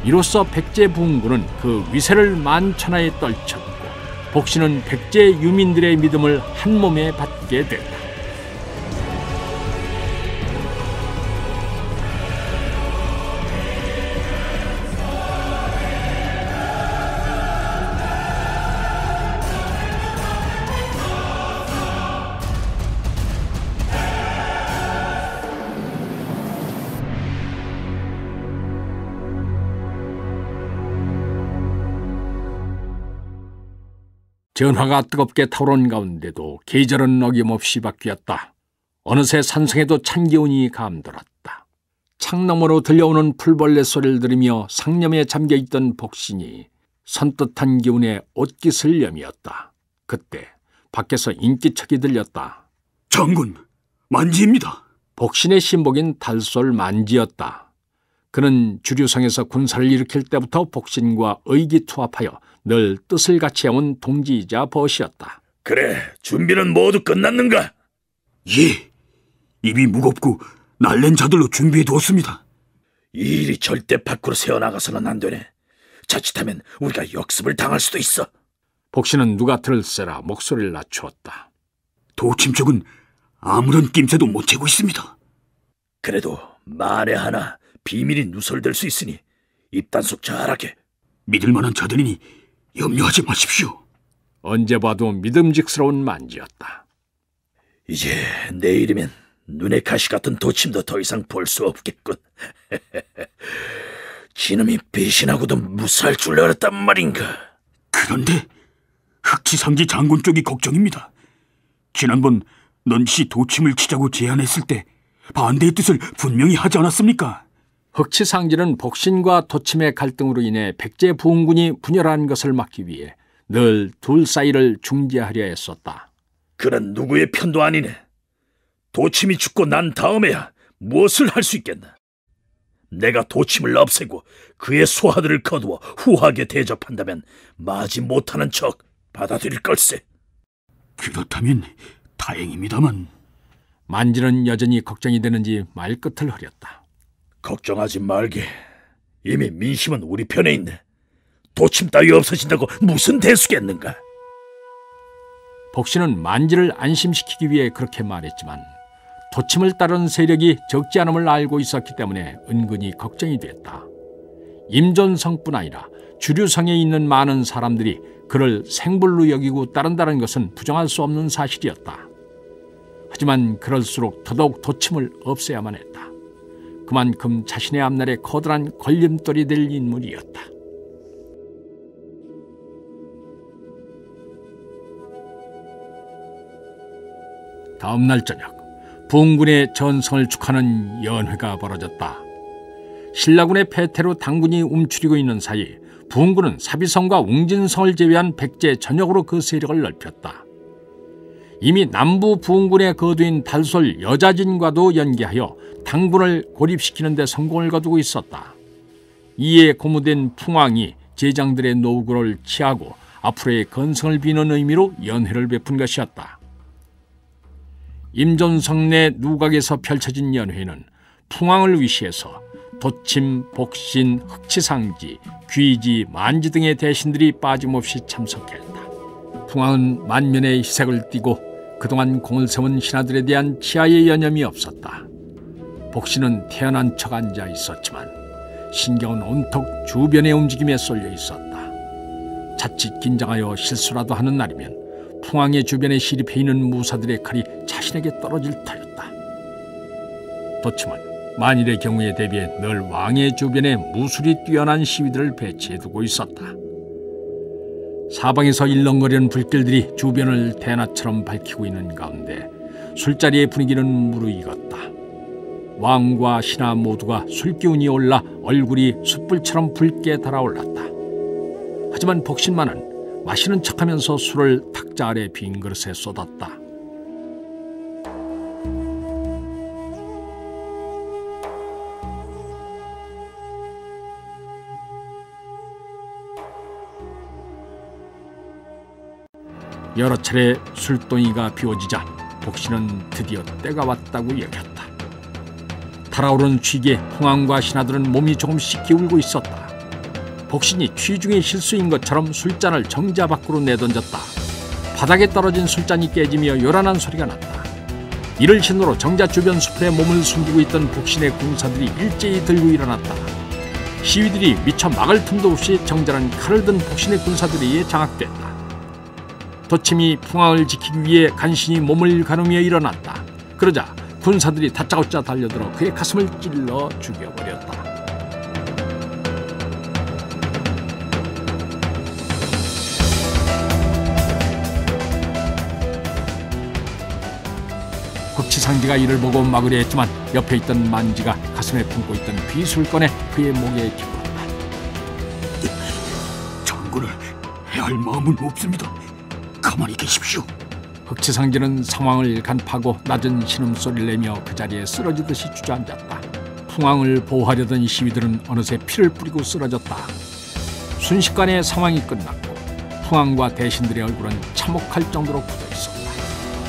이로써 백제 부흥군은 그 위세를 만천하에 떨쳤고 복신은 백제 유민들의 믿음을 한 몸에 받게 됐다. 전화가 뜨겁게 타오른 가운데도 계절은 어김없이 바뀌었다. 어느새 산성에도 찬 기운이 감돌았다. 창 너머로 들려오는 풀벌레 소리를 들으며 상념에 잠겨있던 복신이 선뜻한 기운에 옷깃을 여미었다. 그때 밖에서 인기척이 들렸다. 장군, 만지입니다. 복신의 신복인 달솔 만지였다. 그는 주류성에서 군사를 일으킬 때부터 복신과 의기투합하여 늘 뜻을 같이 해온 동지이자 벗이었다. 그래, 준비는 모두 끝났는가? 예, 입이 무겁고 날랜 자들로 준비해 두었습니다. 이 일이 절대 밖으로 새어나가서는 안 되네. 자칫하면 우리가 역습을 당할 수도 있어. 복신은 누가 들을세라 목소리를 낮추었다. 도침 쪽은 아무런 낌새도 못 채고 있습니다. 그래도 만에 하나 비밀이 누설될 수 있으니 입단속 잘하게. 믿을 만한 자들이니 염려하지 마십시오. 언제 봐도 믿음직스러운 만지였다. 이제 내일이면 눈에 가시 같은 도침도 더 이상 볼 수 없겠군. 지놈이 배신하고도 무사할 줄 알았단 말인가. 그런데 흑치상지 장군 쪽이 걱정입니다. 지난번 넌시 도침을 치자고 제안했을 때 반대의 뜻을 분명히 하지 않았습니까? 흑치상지는 복신과 도침의 갈등으로 인해 백제 부흥군이 분열한 것을 막기 위해 늘 둘 사이를 중재하려 했었다. 그는 누구의 편도 아니네. 도침이 죽고 난 다음에야 무엇을 할 수 있겠나. 내가 도침을 없애고 그의 소하들을 거두어 후하게 대접한다면 마지 못하는 척 받아들일 걸세. 그렇다면 다행입니다만. 만지는 여전히 걱정이 되는지 말끝을 흐렸다. 걱정하지 말게. 이미 민심은 우리 편에 있네. 도침 따위 없어진다고 무슨 대수겠는가. 복신은 만지를 안심시키기 위해 그렇게 말했지만 도침을 따르는 세력이 적지 않음을 알고 있었기 때문에 은근히 걱정이 됐다. 임존성뿐 아니라 주류성에 있는 많은 사람들이 그를 생불로 여기고 따른다는 것은 부정할 수 없는 사실이었다. 하지만 그럴수록 더더욱 도침을 없애야만 했다. 그만큼 자신의 앞날에 커다란 걸림돌이 될 인물이었다. 다음 날 저녁, 부흥군의 전성을 축하하는 연회가 벌어졌다. 신라군의 패태로 당군이 움츠리고 있는 사이 부흥군은 사비성과 웅진성을 제외한 백제 전역으로 그 세력을 넓혔다. 이미 남부 부흥군의 거두인 달솔 여자진과도 연계하여 당군을 고립시키는 데 성공을 거두고 있었다. 이에 고무된 풍왕이 제장들의 노구를 취하고 앞으로의 건성을 비는 의미로 연회를 베푼 것이었다. 임존성 내 누각에서 펼쳐진 연회는 풍왕을 위시해서 도침, 복신, 흑치상지, 귀지, 만지 등의 대신들이 빠짐없이 참석했다. 풍왕은 만면의 희색을 띠고 그동안 공을 세운 신하들에 대한 치하의 여념이 없었다. 복신은 태어난 척 앉아 있었지만 신경은 온통 주변의 움직임에 쏠려 있었다. 자칫 긴장하여 실수라도 하는 날이면 풍왕의 주변에 시립해 있는 무사들의 칼이 자신에게 떨어질 터였다. 도침은 만일의 경우에 대비해 늘 왕의 주변에 무술이 뛰어난 시위들을 배치해두고 있었다. 사방에서 일렁거리는 불길들이 주변을 대낮처럼 밝히고 있는 가운데 술자리의 분위기는 무르익었다. 왕과 신하 모두가 술기운이 올라 얼굴이 숯불처럼 붉게 달아올랐다. 하지만 복신만은 마시는 척하면서 술을 탁자 아래 빈 그릇에 쏟았다. 여러 차례 술동이가 비워지자 복신은 드디어 때가 왔다고 여겼다. 달아오른 취기에 풍왕과 신하들은 몸이 조금씩 기울고 있었다. 복신이 취중의 실수인 것처럼 술잔을 정자 밖으로 내던졌다. 바닥에 떨어진 술잔이 깨지며 요란한 소리가 났다. 이를 신호로 정자 주변 숲에 몸을 숨기고 있던 복신의 군사들이 일제히 들고 일어났다. 시위들이 미처 막을 틈도 없이 정자는 칼을 든 복신의 군사들에 의해 장악됐다. 도침이 풍왕을 지키기 위해 간신히 몸을 가누며 일어났다. 그러자 군사들이 다짜고짜 달려들어 그의 가슴을 찔러 죽여버렸다. 흑지상지가 이를 보고 막으려 했지만 옆에 있던 만지가 가슴에 품고 있던 비수를 꺼내 그의 목에 기울었다. 장군을 해할 마음은 없습니다. 가만히 계십시오. 흑지상지는 상황을 간파하고 낮은 신음소리를 내며 그 자리에 쓰러지듯이 주저앉았다. 풍왕을 보호하려던 시위들은 어느새 피를 뿌리고 쓰러졌다. 순식간에 상황이 끝났고 풍왕과 대신들의 얼굴은 참혹할 정도로 굳어 있었다.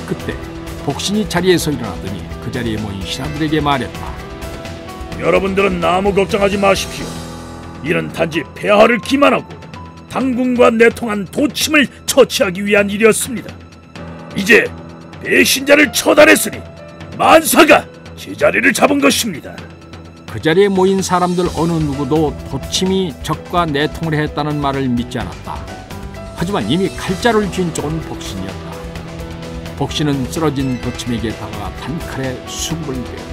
그때 복신이 자리에서 일어나더니 그 자리에 모인 신하들에게 말했다. 여러분들은 아무 걱정하지 마십시오. 이는 단지 폐하를 기만하고 당군과 내통한 도침을 처치하기 위한 일이었습니다. 이제 배신자를 처단했으니 만사가 제자리를 잡은 것입니다. 그 자리에 모인 사람들 어느 누구도 도침이 적과 내통을 했다는 말을 믿지 않았다. 하지만 이미 칼자루를 쥔 쪽은 복신이었다. 복신은 쓰러진 도침에게 다가가 단칼에 수급을 베었다.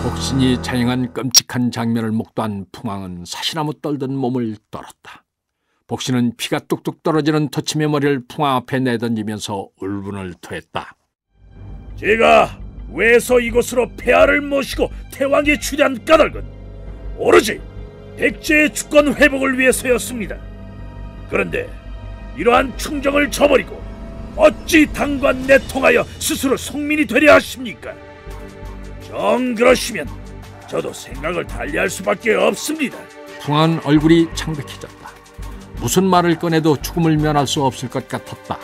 복신이 자행한 끔찍한 장면을 목도한 풍왕은 사시나무 떨던 몸을 떨었다. 복신은 피가 뚝뚝 떨어지는 도침의 머리를 풍왕 앞에 내던지면서 울분을 토했다. 제가 왜서 이곳으로 폐하를 모시고 태왕에 취한 까닭은 오로지 백제의 주권 회복을 위해서였습니다. 그런데 이러한 충정을 저버리고 어찌 당과 내통하여 스스로 성민이 되려 하십니까? 정 그러시면 저도 생각을 달리할 수밖에 없습니다. 풍왕은 얼굴이 창백해졌다. 무슨 말을 꺼내도 죽음을 면할 수 없을 것 같았다.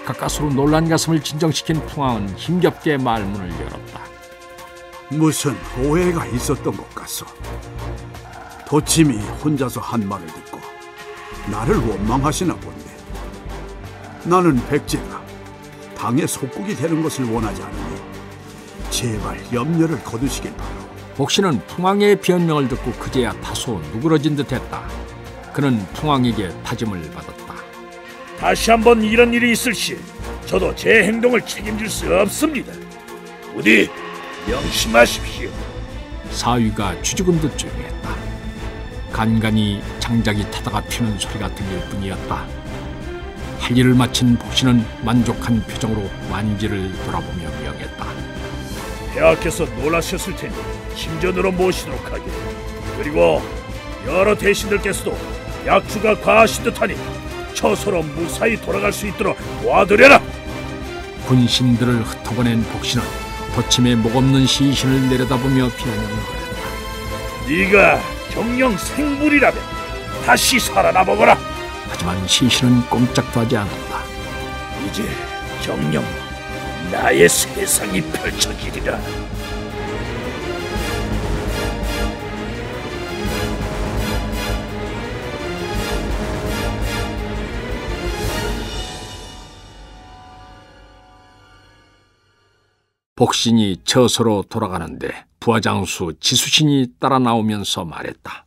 가까스로 놀란 가슴을 진정시킨 풍왕은 힘겹게 말문을 열었다. 무슨 오해가 있었던 것 같소. 도침이 혼자서 한 말을 듣고 나를 원망하시나 본데, 나는 백제가 당의 속국이 되는 것을 원하지 않으니 제발 염려를 거두시길 바라오. 복신은 풍왕의 변명을 듣고 그제야 다소 누그러진 듯했다. 그는 풍왕에게 다짐을 받았다. 다시 한번 이런 일이 있을 시 저도 제 행동을 책임질 수 없습니다. 부디 명심하십시오. 사위가 쥐죽은 듯 조용했다. 간간히 장작이 타다가 튀는 소리가 들릴 뿐이었다. 할 일을 마친 복신은 만족한 표정으로 만지를 돌아보며 명했다. 폐하께서 놀라셨을 테니 신전으로 모시도록 하게. 그리고 여러 대신들께서도 약주가 과하신 듯하니 처소로 무사히 돌아갈 수 있도록 도와드려라. 군신들을 흩어보낸 복신은 도침의 목없는 시신을 내려다보며 비아냥을 거렸다. 네가 정령 생불이라면 다시 살아나보거라. 하지만 시신은 꼼짝도 하지 않았다. 이제 정령 나의 세상이 펼쳐지리라. 복신이 처소로 돌아가는데 부하장수 지수신이 따라 나오면서 말했다.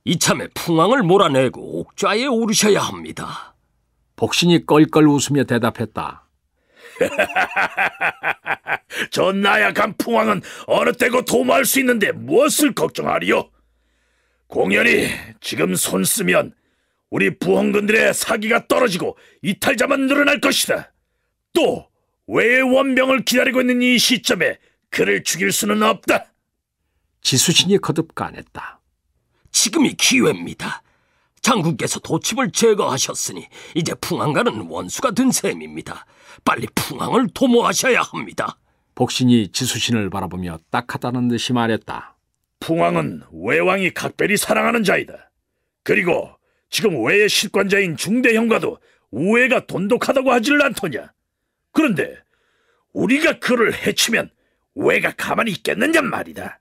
이참에 풍왕을 몰아내고 옥좌에 오르셔야 합니다. 복신이 껄껄 웃으며 대답했다. 저 나약한 풍왕은 어느 때고 도모할 수 있는데 무엇을 걱정하리요? 공연히 지금 손 쓰면 우리 부헌군들의 사기가 떨어지고 이탈자만 늘어날 것이다. 또 외의 원병을 기다리고 있는 이 시점에 그를 죽일 수는 없다. 지수신이 거듭 까냈다. 지금이 기회입니다. 장군께서 도침을 제거하셨으니 이제 풍왕과는 원수가 된 셈입니다. 빨리 풍왕을 도모하셔야 합니다. 복신이 지수신을 바라보며 딱하다는 듯이 말했다. 풍왕은 외왕이 각별히 사랑하는 자이다. 그리고 지금 외의 실권자인 중대형과도 우애가 돈독하다고 하지를 않더냐. 그런데 우리가 그를 해치면 외가 가만히 있겠느냐 말이다.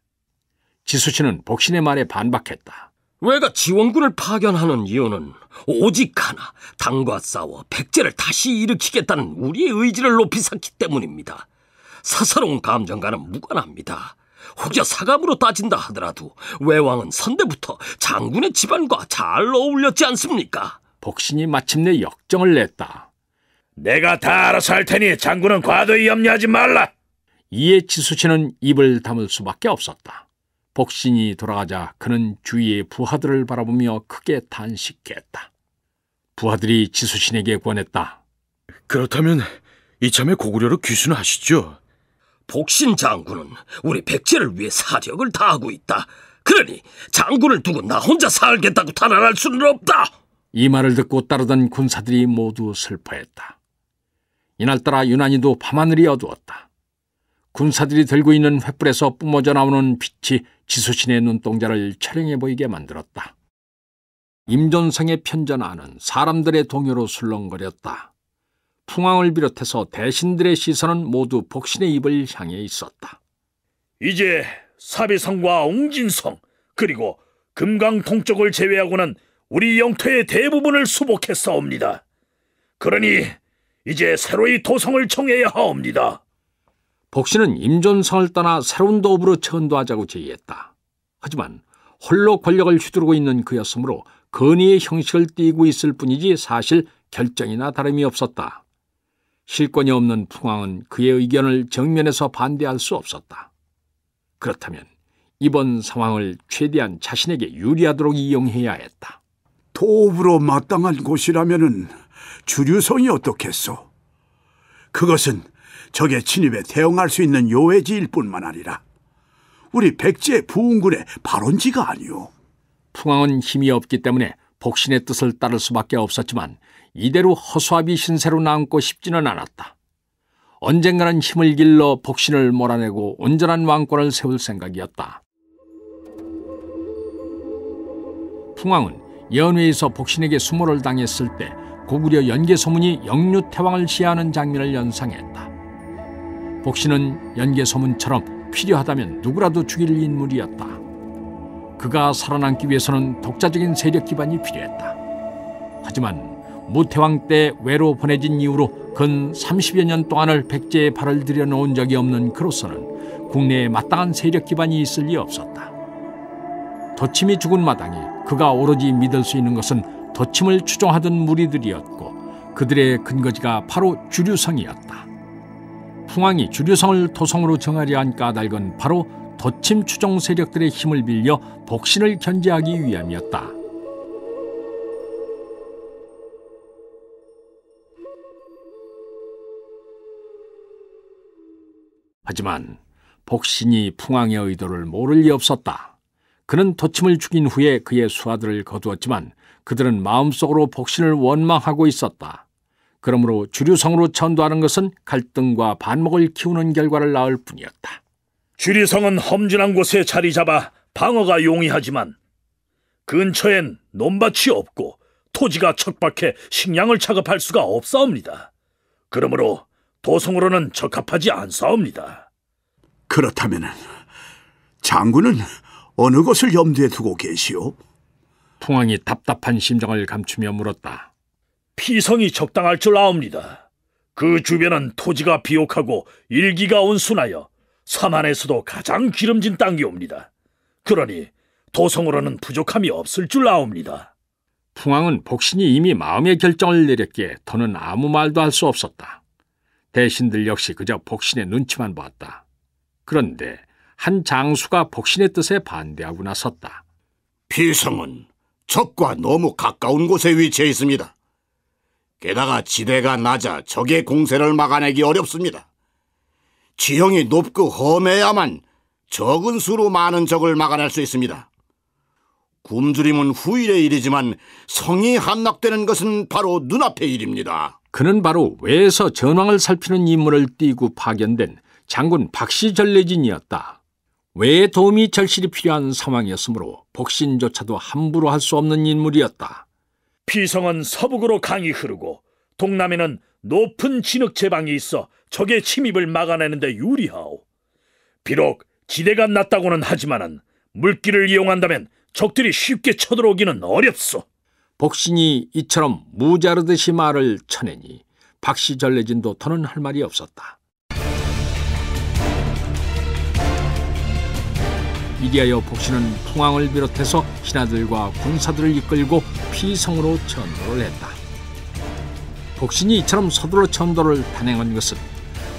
지수신은 복신의 말에 반박했다. 외가 지원군을 파견하는 이유는 오직 하나, 당과 싸워 백제를 다시 일으키겠다는 우리의 의지를 높이 샀기 때문입니다. 사사로운 감정과는 무관합니다. 혹여 사감으로 따진다 하더라도 외왕은 선대부터 장군의 집안과 잘 어울렸지 않습니까? 복신이 마침내 역정을 냈다. 내가 다 알아서 할 테니 장군은 과도히 염려하지 말라. 이에 지수씨는 입을 다물 수밖에 없었다. 복신이 돌아가자 그는 주위의 부하들을 바라보며 크게 탄식했다. 부하들이 지수신에게 권했다. 그렇다면 이참에 고구려로 귀순하시죠. 복신 장군은 우리 백제를 위해 사력을 다하고 있다. 그러니 장군을 두고 나 혼자 살겠다고 탄환할 수는 없다. 이 말을 듣고 따르던 군사들이 모두 슬퍼했다. 이날따라 유난히도 밤하늘이 어두웠다. 군사들이 들고 있는 횃불에서 뿜어져 나오는 빛이 지수신의 눈동자를 촬영해 보이게 만들었다. 임존성의 편전하는 사람들의 동요로 술렁거렸다. 풍왕을 비롯해서 대신들의 시선은 모두 복신의 입을 향해 있었다. 이제 사비성과 옹진성 그리고 금강통 쪽을 제외하고는 우리 영토의 대부분을 수복했사옵니다. 그러니 이제 새로이 도성을 청해야 하옵니다. 복신은 임존성을 떠나 새로운 도읍으로 천도하자고 제의했다. 하지만 홀로 권력을 휘두르고 있는 그였으므로 건의의 형식을 띠고 있을 뿐이지 사실 결정이나 다름이 없었다. 실권이 없는 풍왕은 그의 의견을 정면에서 반대할 수 없었다. 그렇다면 이번 상황을 최대한 자신에게 유리하도록 이용해야 했다. 도읍으로 마땅한 곳이라면은 주류성이 어떻겠소? 그것은 적의 침입에 대응할 수 있는 요회지일 뿐만 아니라 우리 백제 부흥군의 발원지가 아니오. 풍왕은 힘이 없기 때문에 복신의 뜻을 따를 수밖에 없었지만 이대로 허수아비 신세로 남고 싶지는 않았다. 언젠가는 힘을 길러 복신을 몰아내고 온전한 왕권을 세울 생각이었다. 풍왕은 연회에서 복신에게 수모를 당했을 때 고구려 연개소문이 영유태왕을 시해하는 장면을 연상했다. 복신은 연개소문처럼 필요하다면 누구라도 죽일 인물이었다. 그가 살아남기 위해서는 독자적인 세력 기반이 필요했다. 하지만 무태왕 때 외로 보내진 이후로 근 30여 년 동안을 백제에 발을 들여놓은 적이 없는 그로서는 국내에 마땅한 세력 기반이 있을 리 없었다. 도침이 죽은 마당에 그가 오로지 믿을 수 있는 것은 도침을 추종하던 무리들이었고 그들의 근거지가 바로 주류성이었다. 풍왕이 주류성을 도성으로 정하려 한 까닭은 바로 도침 추종 세력들의 힘을 빌려 복신을 견제하기 위함이었다. 하지만 복신이 풍왕의 의도를 모를 리 없었다. 그는 도침을 죽인 후에 그의 수하들을 거두었지만 그들은 마음속으로 복신을 원망하고 있었다. 그러므로 주류성으로 천도하는 것은 갈등과 반목을 키우는 결과를 낳을 뿐이었다. 주류성은 험준한 곳에 자리 잡아 방어가 용이하지만 근처엔 논밭이 없고 토지가 척박해 식량을 차급할 수가 없사옵니다. 그러므로 도성으로는 적합하지 않사옵니다. 그렇다면 장군은 어느 것을 염두에 두고 계시오? 풍왕이 답답한 심정을 감추며 물었다. 피성이 적당할 줄 아옵니다. 그 주변은 토지가 비옥하고 일기가 온순하여 삼안에서도 가장 기름진 땅이옵니다. 그러니 도성으로는 부족함이 없을 줄 아옵니다. 풍왕은 복신이 이미 마음의 결정을 내렸기에 더는 아무 말도 할 수 없었다. 대신들 역시 그저 복신의 눈치만 봤다. 그런데 한 장수가 복신의 뜻에 반대하고 나섰다. 피성은 적과 너무 가까운 곳에 위치해 있습니다. 게다가 지대가 낮아 적의 공세를 막아내기 어렵습니다. 지형이 높고 험해야만 적은 수로 많은 적을 막아낼 수 있습니다. 굶주림은 후일의 일이지만 성이 함락되는 것은 바로 눈앞의 일입니다. 그는 바로 외에서 전황을 살피는 임무를 띠고 파견된 장군 박시전래진이었다. 외의 도움이 절실히 필요한 상황이었으므로 복신조차도 함부로 할 수 없는 인물이었다. 피성은 서북으로 강이 흐르고 동남에는 높은 진흙 제방이 있어 적의 침입을 막아내는 데 유리하오. 비록 지대가 낮다고는 하지만은 물길을 이용한다면 적들이 쉽게 쳐들어오기는 어렵소. 복신이 이처럼 무자르듯이 말을 쳐내니 박시전래진도 더는 할 말이 없었다. 이리하여 복신은 풍왕을 비롯해서 신하들과 군사들을 이끌고 피성으로 천도를 했다. 복신이 이처럼 서둘러 천도를 단행한 것은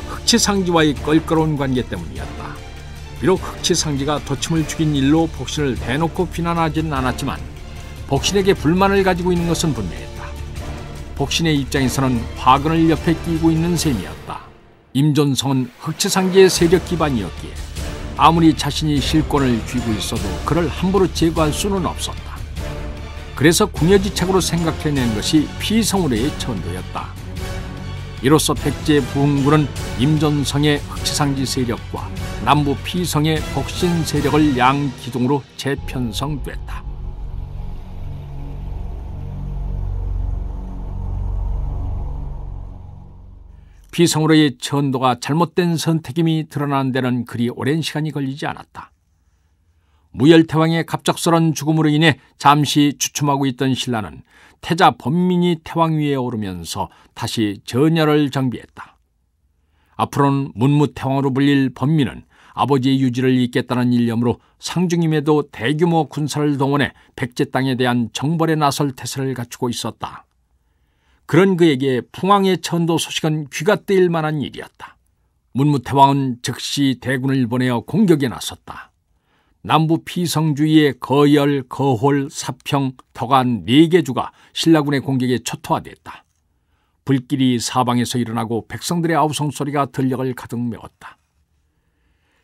흑치상지와의 껄끄러운 관계 때문이었다. 비록 흑치상지가 도침을 죽인 일로 복신을 대놓고 비난하지는 않았지만 복신에게 불만을 가지고 있는 것은 분명했다. 복신의 입장에서는 화근을 옆에 끼고 있는 셈이었다. 임존성은 흑치상지의 세력 기반이었기에 아무리 자신이 실권을 쥐고 있어도 그를 함부로 제거할 수는 없었다. 그래서 궁여지책으로 생각해낸 것이 피성으로의 천도였다. 이로써 백제 부흥군은 임존성의 흑치상지 세력과 남부 피성의 복신 세력을 양기둥으로 재편성됐다. 피성으로의 천도가 잘못된 선택임이 드러나는 데는 그리 오랜 시간이 걸리지 않았다. 무열태왕의 갑작스런 죽음으로 인해 잠시 주춤하고 있던 신라는 태자 범민이 태왕 위에 오르면서 다시 전열을 정비했다. 앞으로는 문무태왕으로 불릴 범민은 아버지의 유지를 잇겠다는 일념으로 상중임에도 대규모 군사를 동원해 백제 땅에 대한 정벌에 나설 태세를 갖추고 있었다. 그런 그에게 풍왕의 천도 소식은 귀가 뜨일 만한 일이었다. 문무태왕은 즉시 대군을 보내어 공격에 나섰다. 남부 피성 주위의 거열, 거홀, 사평, 덕안 4개 주가 신라군의 공격에 초토화됐다. 불길이 사방에서 일어나고 백성들의 아우성 소리가 들녘을 가득 메웠다.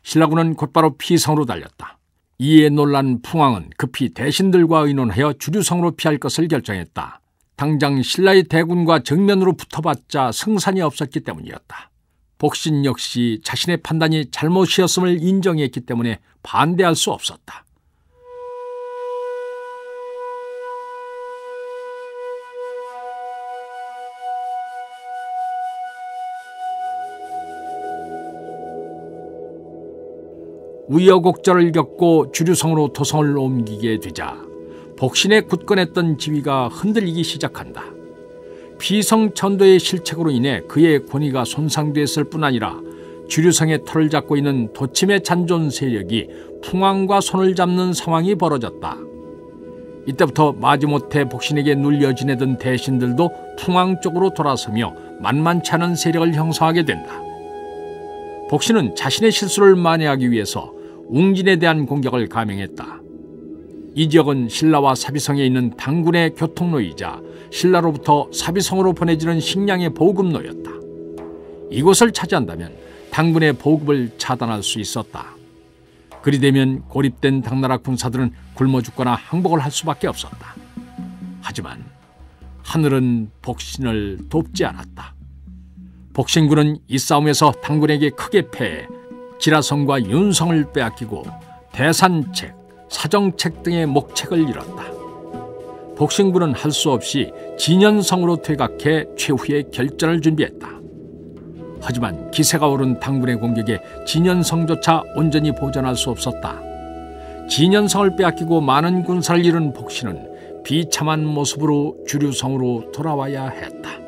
신라군은 곧바로 피성으로 달렸다. 이에 놀란 풍왕은 급히 대신들과 의논하여 주류성으로 피할 것을 결정했다. 당장 신라의 대군과 정면으로 붙어봤자 승산이 없었기 때문이었다. 복신 역시 자신의 판단이 잘못이었음을 인정했기 때문에 반대할 수 없었다. 우여곡절을 겪고 주류성으로 도성을 옮기게 되자 복신의 굳건했던 지위가 흔들리기 시작한다. 피성 천도의 실책으로 인해 그의 권위가 손상됐을 뿐 아니라 주류성의 털을 잡고 있는 도침의 잔존 세력이 풍왕과 손을 잡는 상황이 벌어졌다. 이때부터 마지못해 복신에게 눌려 지내던 대신들도 풍왕 쪽으로 돌아서며 만만치 않은 세력을 형성하게 된다. 복신은 자신의 실수를 만회하기 위해서 웅진에 대한 공격을 감행했다. 이 지역은 신라와 사비성에 있는 당군의 교통로이자 신라로부터 사비성으로 보내지는 식량의 보급로였다. 이곳을 차지한다면 당군의 보급을 차단할 수 있었다. 그리 되면 고립된 당나라 군사들은 굶어 죽거나 항복을 할 수밖에 없었다. 하지만 하늘은 복신을 돕지 않았다. 복신군은 이 싸움에서 당군에게 크게 패해 지라성과 윤성을 빼앗기고 대산책, 사정책 등의 목책을 잃었다. 복신군은 할 수 없이 진현성으로 퇴각해 최후의 결전을 준비했다. 하지만 기세가 오른 당군의 공격에 진현성조차 온전히 보전할 수 없었다. 진현성을 빼앗기고 많은 군사를 잃은 복신은 비참한 모습으로 주류성으로 돌아와야 했다.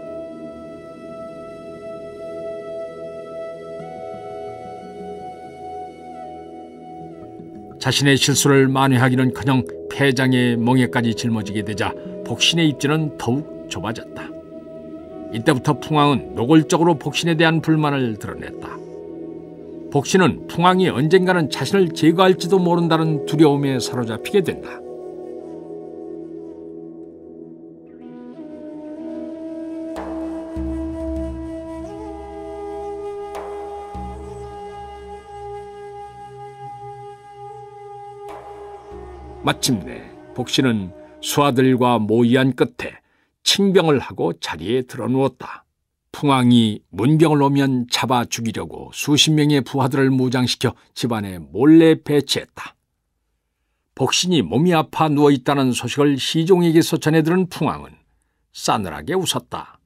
자신의 실수를 만회하기는커녕 패장의 멍에까지 짊어지게 되자 복신의 입지는 더욱 좁아졌다. 이때부터 풍왕은 노골적으로 복신에 대한 불만을 드러냈다. 복신은 풍왕이 언젠가는 자신을 제거할지도 모른다는 두려움에 사로잡히게 된다. 마침내 복신은 수하들과 모의한 끝에 칭병을 하고 자리에 드러누웠다. 풍왕이 문병을 오면 잡아 죽이려고 수십 명의 부하들을 무장시켜 집안에 몰래 배치했다. 복신이 몸이 아파 누워있다는 소식을 시종에게서 전해들은 풍왕은 싸늘하게 웃었다.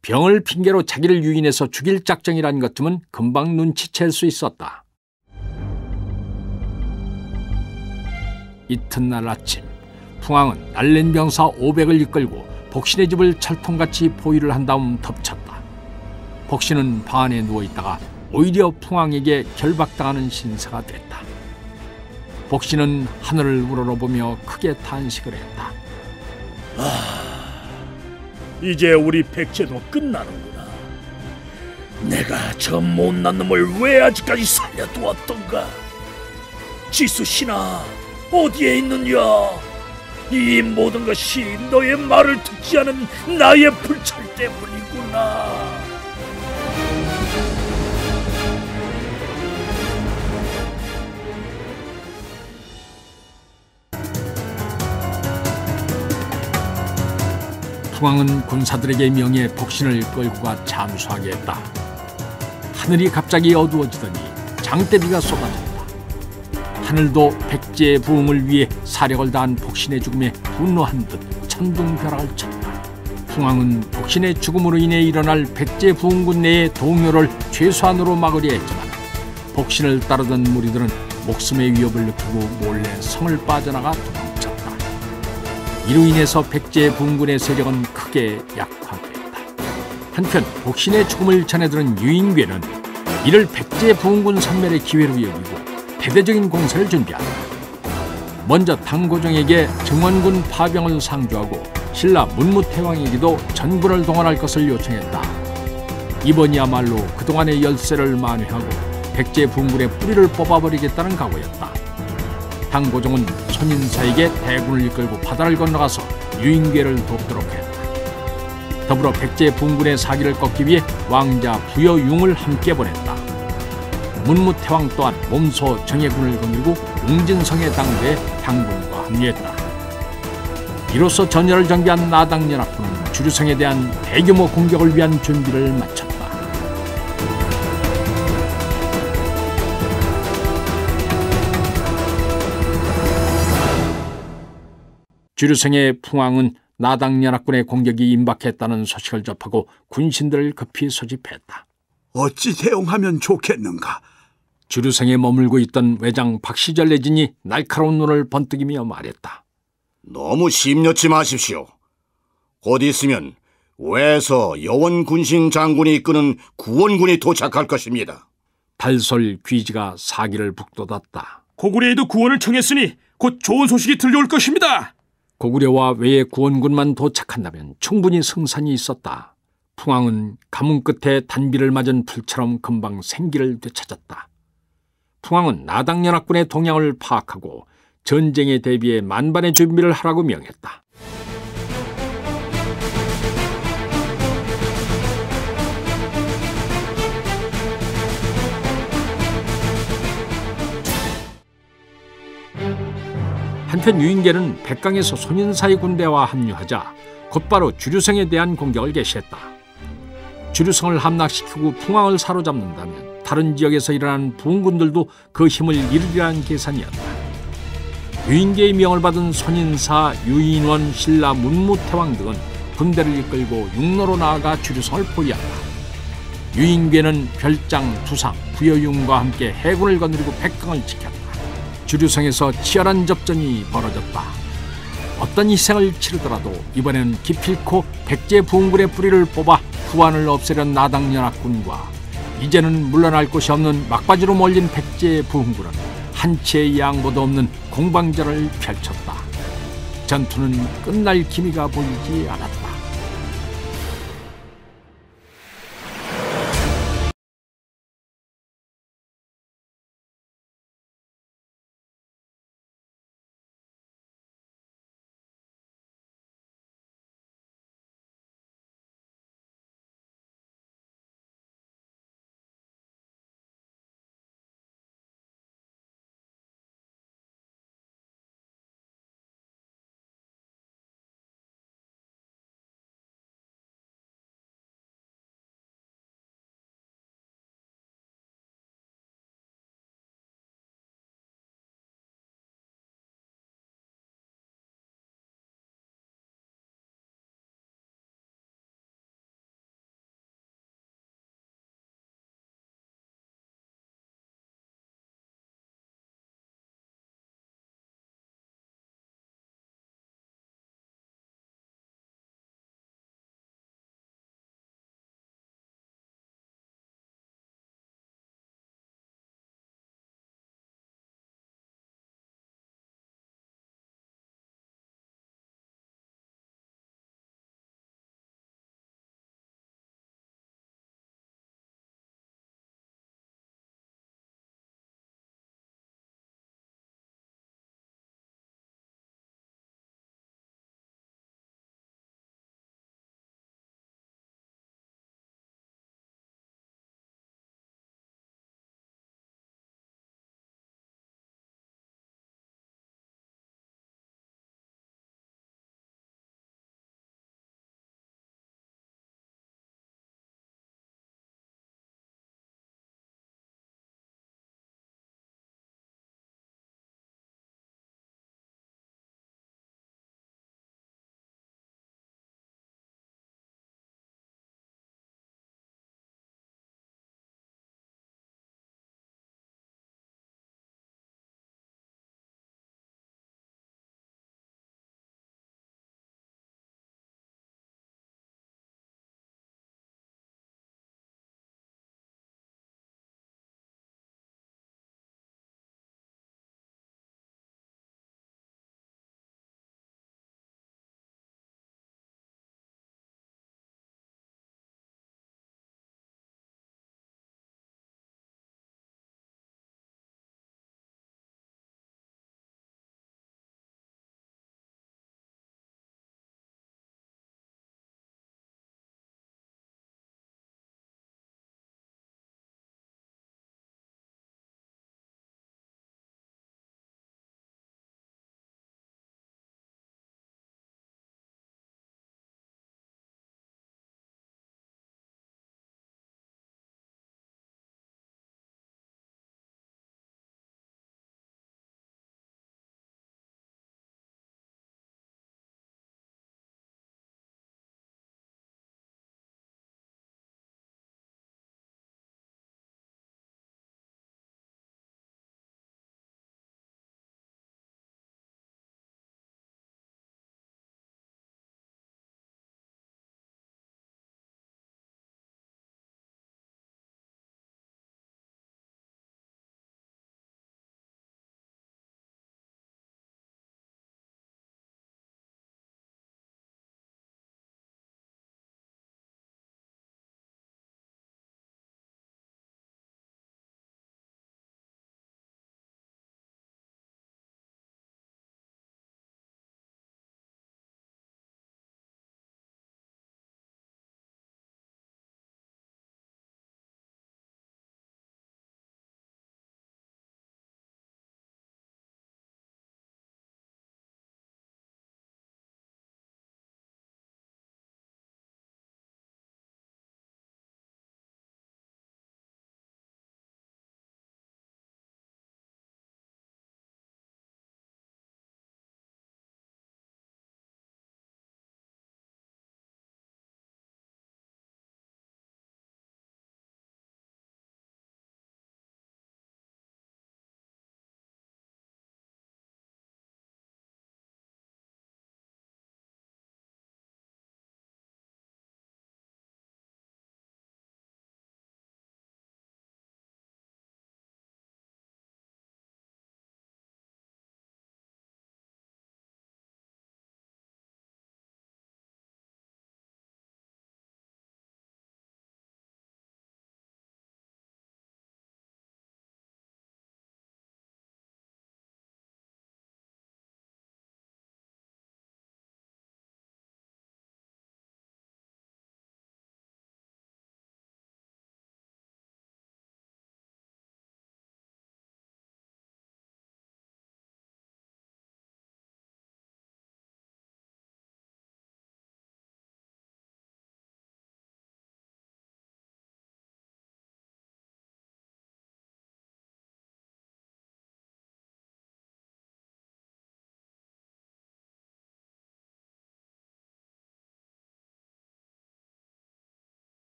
병을 핑계로 자기를 유인해서 죽일 작정이란 것쯤은 금방 눈치챌 수 있었다. 이튿날 아침 풍왕은 날랜 병사 500을 이끌고 복신의 집을 철통같이 포위를 한 다음 덮쳤다. 복신은 방 안에 누워있다가 오히려 풍왕에게 결박당하는 신세가 됐다. 복신은 하늘을 우러러보며 크게 탄식을 했다. 이제 우리 백제도 끝나는구나. 내가 저 못난 놈을 왜 아직까지 살려두었던가. 지수신아, 어디에 있느냐? 이 모든 것이 너의 말을 듣지 않은 나의 불찰 때문이구나. 풍왕은 군사들에게 명예 복신을 끌고 가 잠수하게 했다. 하늘이 갑자기 어두워지더니 장대비가 쏟아졌다. 하늘도 백제의 부흥을 위해 사력을 다한 복신의 죽음에 분노한 듯 천둥벼락을 쳤다. 풍왕은 복신의 죽음으로 인해 일어날 백제 부흥군 내의 동요를 최소한으로 막으려 했지만 복신을 따르던 무리들은 목숨의 위협을 느끼고 몰래 성을 빠져나가 도망쳤다. 이로 인해서 백제 부흥군의 세력은 크게 약화됐다. 한편 복신의 죽음을 전해들은 유인괴는 이를 백제 부흥군 선멸의 기회로 여기고 대대적인 공세를 준비한다. 먼저 당고종에게 정원군 파병을 상주하고 신라 문무태왕에게도 전군을 동원할 것을 요청했다. 이번이야말로 그동안의 열세를 만회하고 백제 부흥군의 뿌리를 뽑아버리겠다는 각오였다. 당고종은 손인사에게 대군을 이끌고 바다를 건너가서 유인괴를 돕도록 했다. 더불어 백제 부흥군의 사기를 꺾기 위해 왕자 부여융을 함께 보냈다. 문무태왕 또한 몸소 정예군을 거느리고 웅진성의 당대에 당군과 합류했다. 이로써 전열을 전개한 나당연합군은 주류성에 대한 대규모 공격을 위한 준비를 마쳤다. 주류성의 풍왕은 나당연합군의 공격이 임박했다는 소식을 접하고 군신들을 급히 소집했다. 어찌 대응하면 좋겠는가? 주류성에 머물고 있던 외장 박시절 내진이 날카로운 눈을 번뜩이며 말했다. 너무 심려치 마십시오. 곧 있으면 외에서 여원 군신 장군이 이끄는 구원군이 도착할 것입니다. 달솔 귀지가 사기를 북돋았다. 고구려에도 구원을 청했으니 곧 좋은 소식이 들려올 것입니다. 고구려와 외의 구원군만 도착한다면 충분히 승산이 있었다. 풍왕은 가문 끝에 단비를 맞은 풀처럼 금방 생기를 되찾았다. 풍왕은 나당연합군의 동향을 파악하고 전쟁에 대비해 만반의 준비를 하라고 명했다. 한편 유인계는 백강에서 손인사의 군대와 합류하자 곧바로 주류성에 대한 공격을 개시했다. 주류성을 함락시키고 풍왕을 사로잡는다면 다른 지역에서 일어난 부흥군들도 그 힘을 잃으리라는 계산이었다. 유인계의 명을 받은 손인사, 유인원, 신라, 문무태왕 등은 군대를 이끌고 육로로 나아가 주류성을 포위한다. 유인계는 별장, 두상, 부여융과 함께 해군을 거느리고 백강을 지켰다. 주류성에서 치열한 접전이 벌어졌다. 어떤 희생을 치르더라도 이번에는 기필코 백제 부흥군의 뿌리를 뽑아 후환을 없애려는 나당연합군과 이제는 물러날 곳이 없는 막바지로 몰린 백제 부흥군은 한치의 양보도 없는 공방전을 펼쳤다. 전투는 끝날 기미가 보이지 않았다.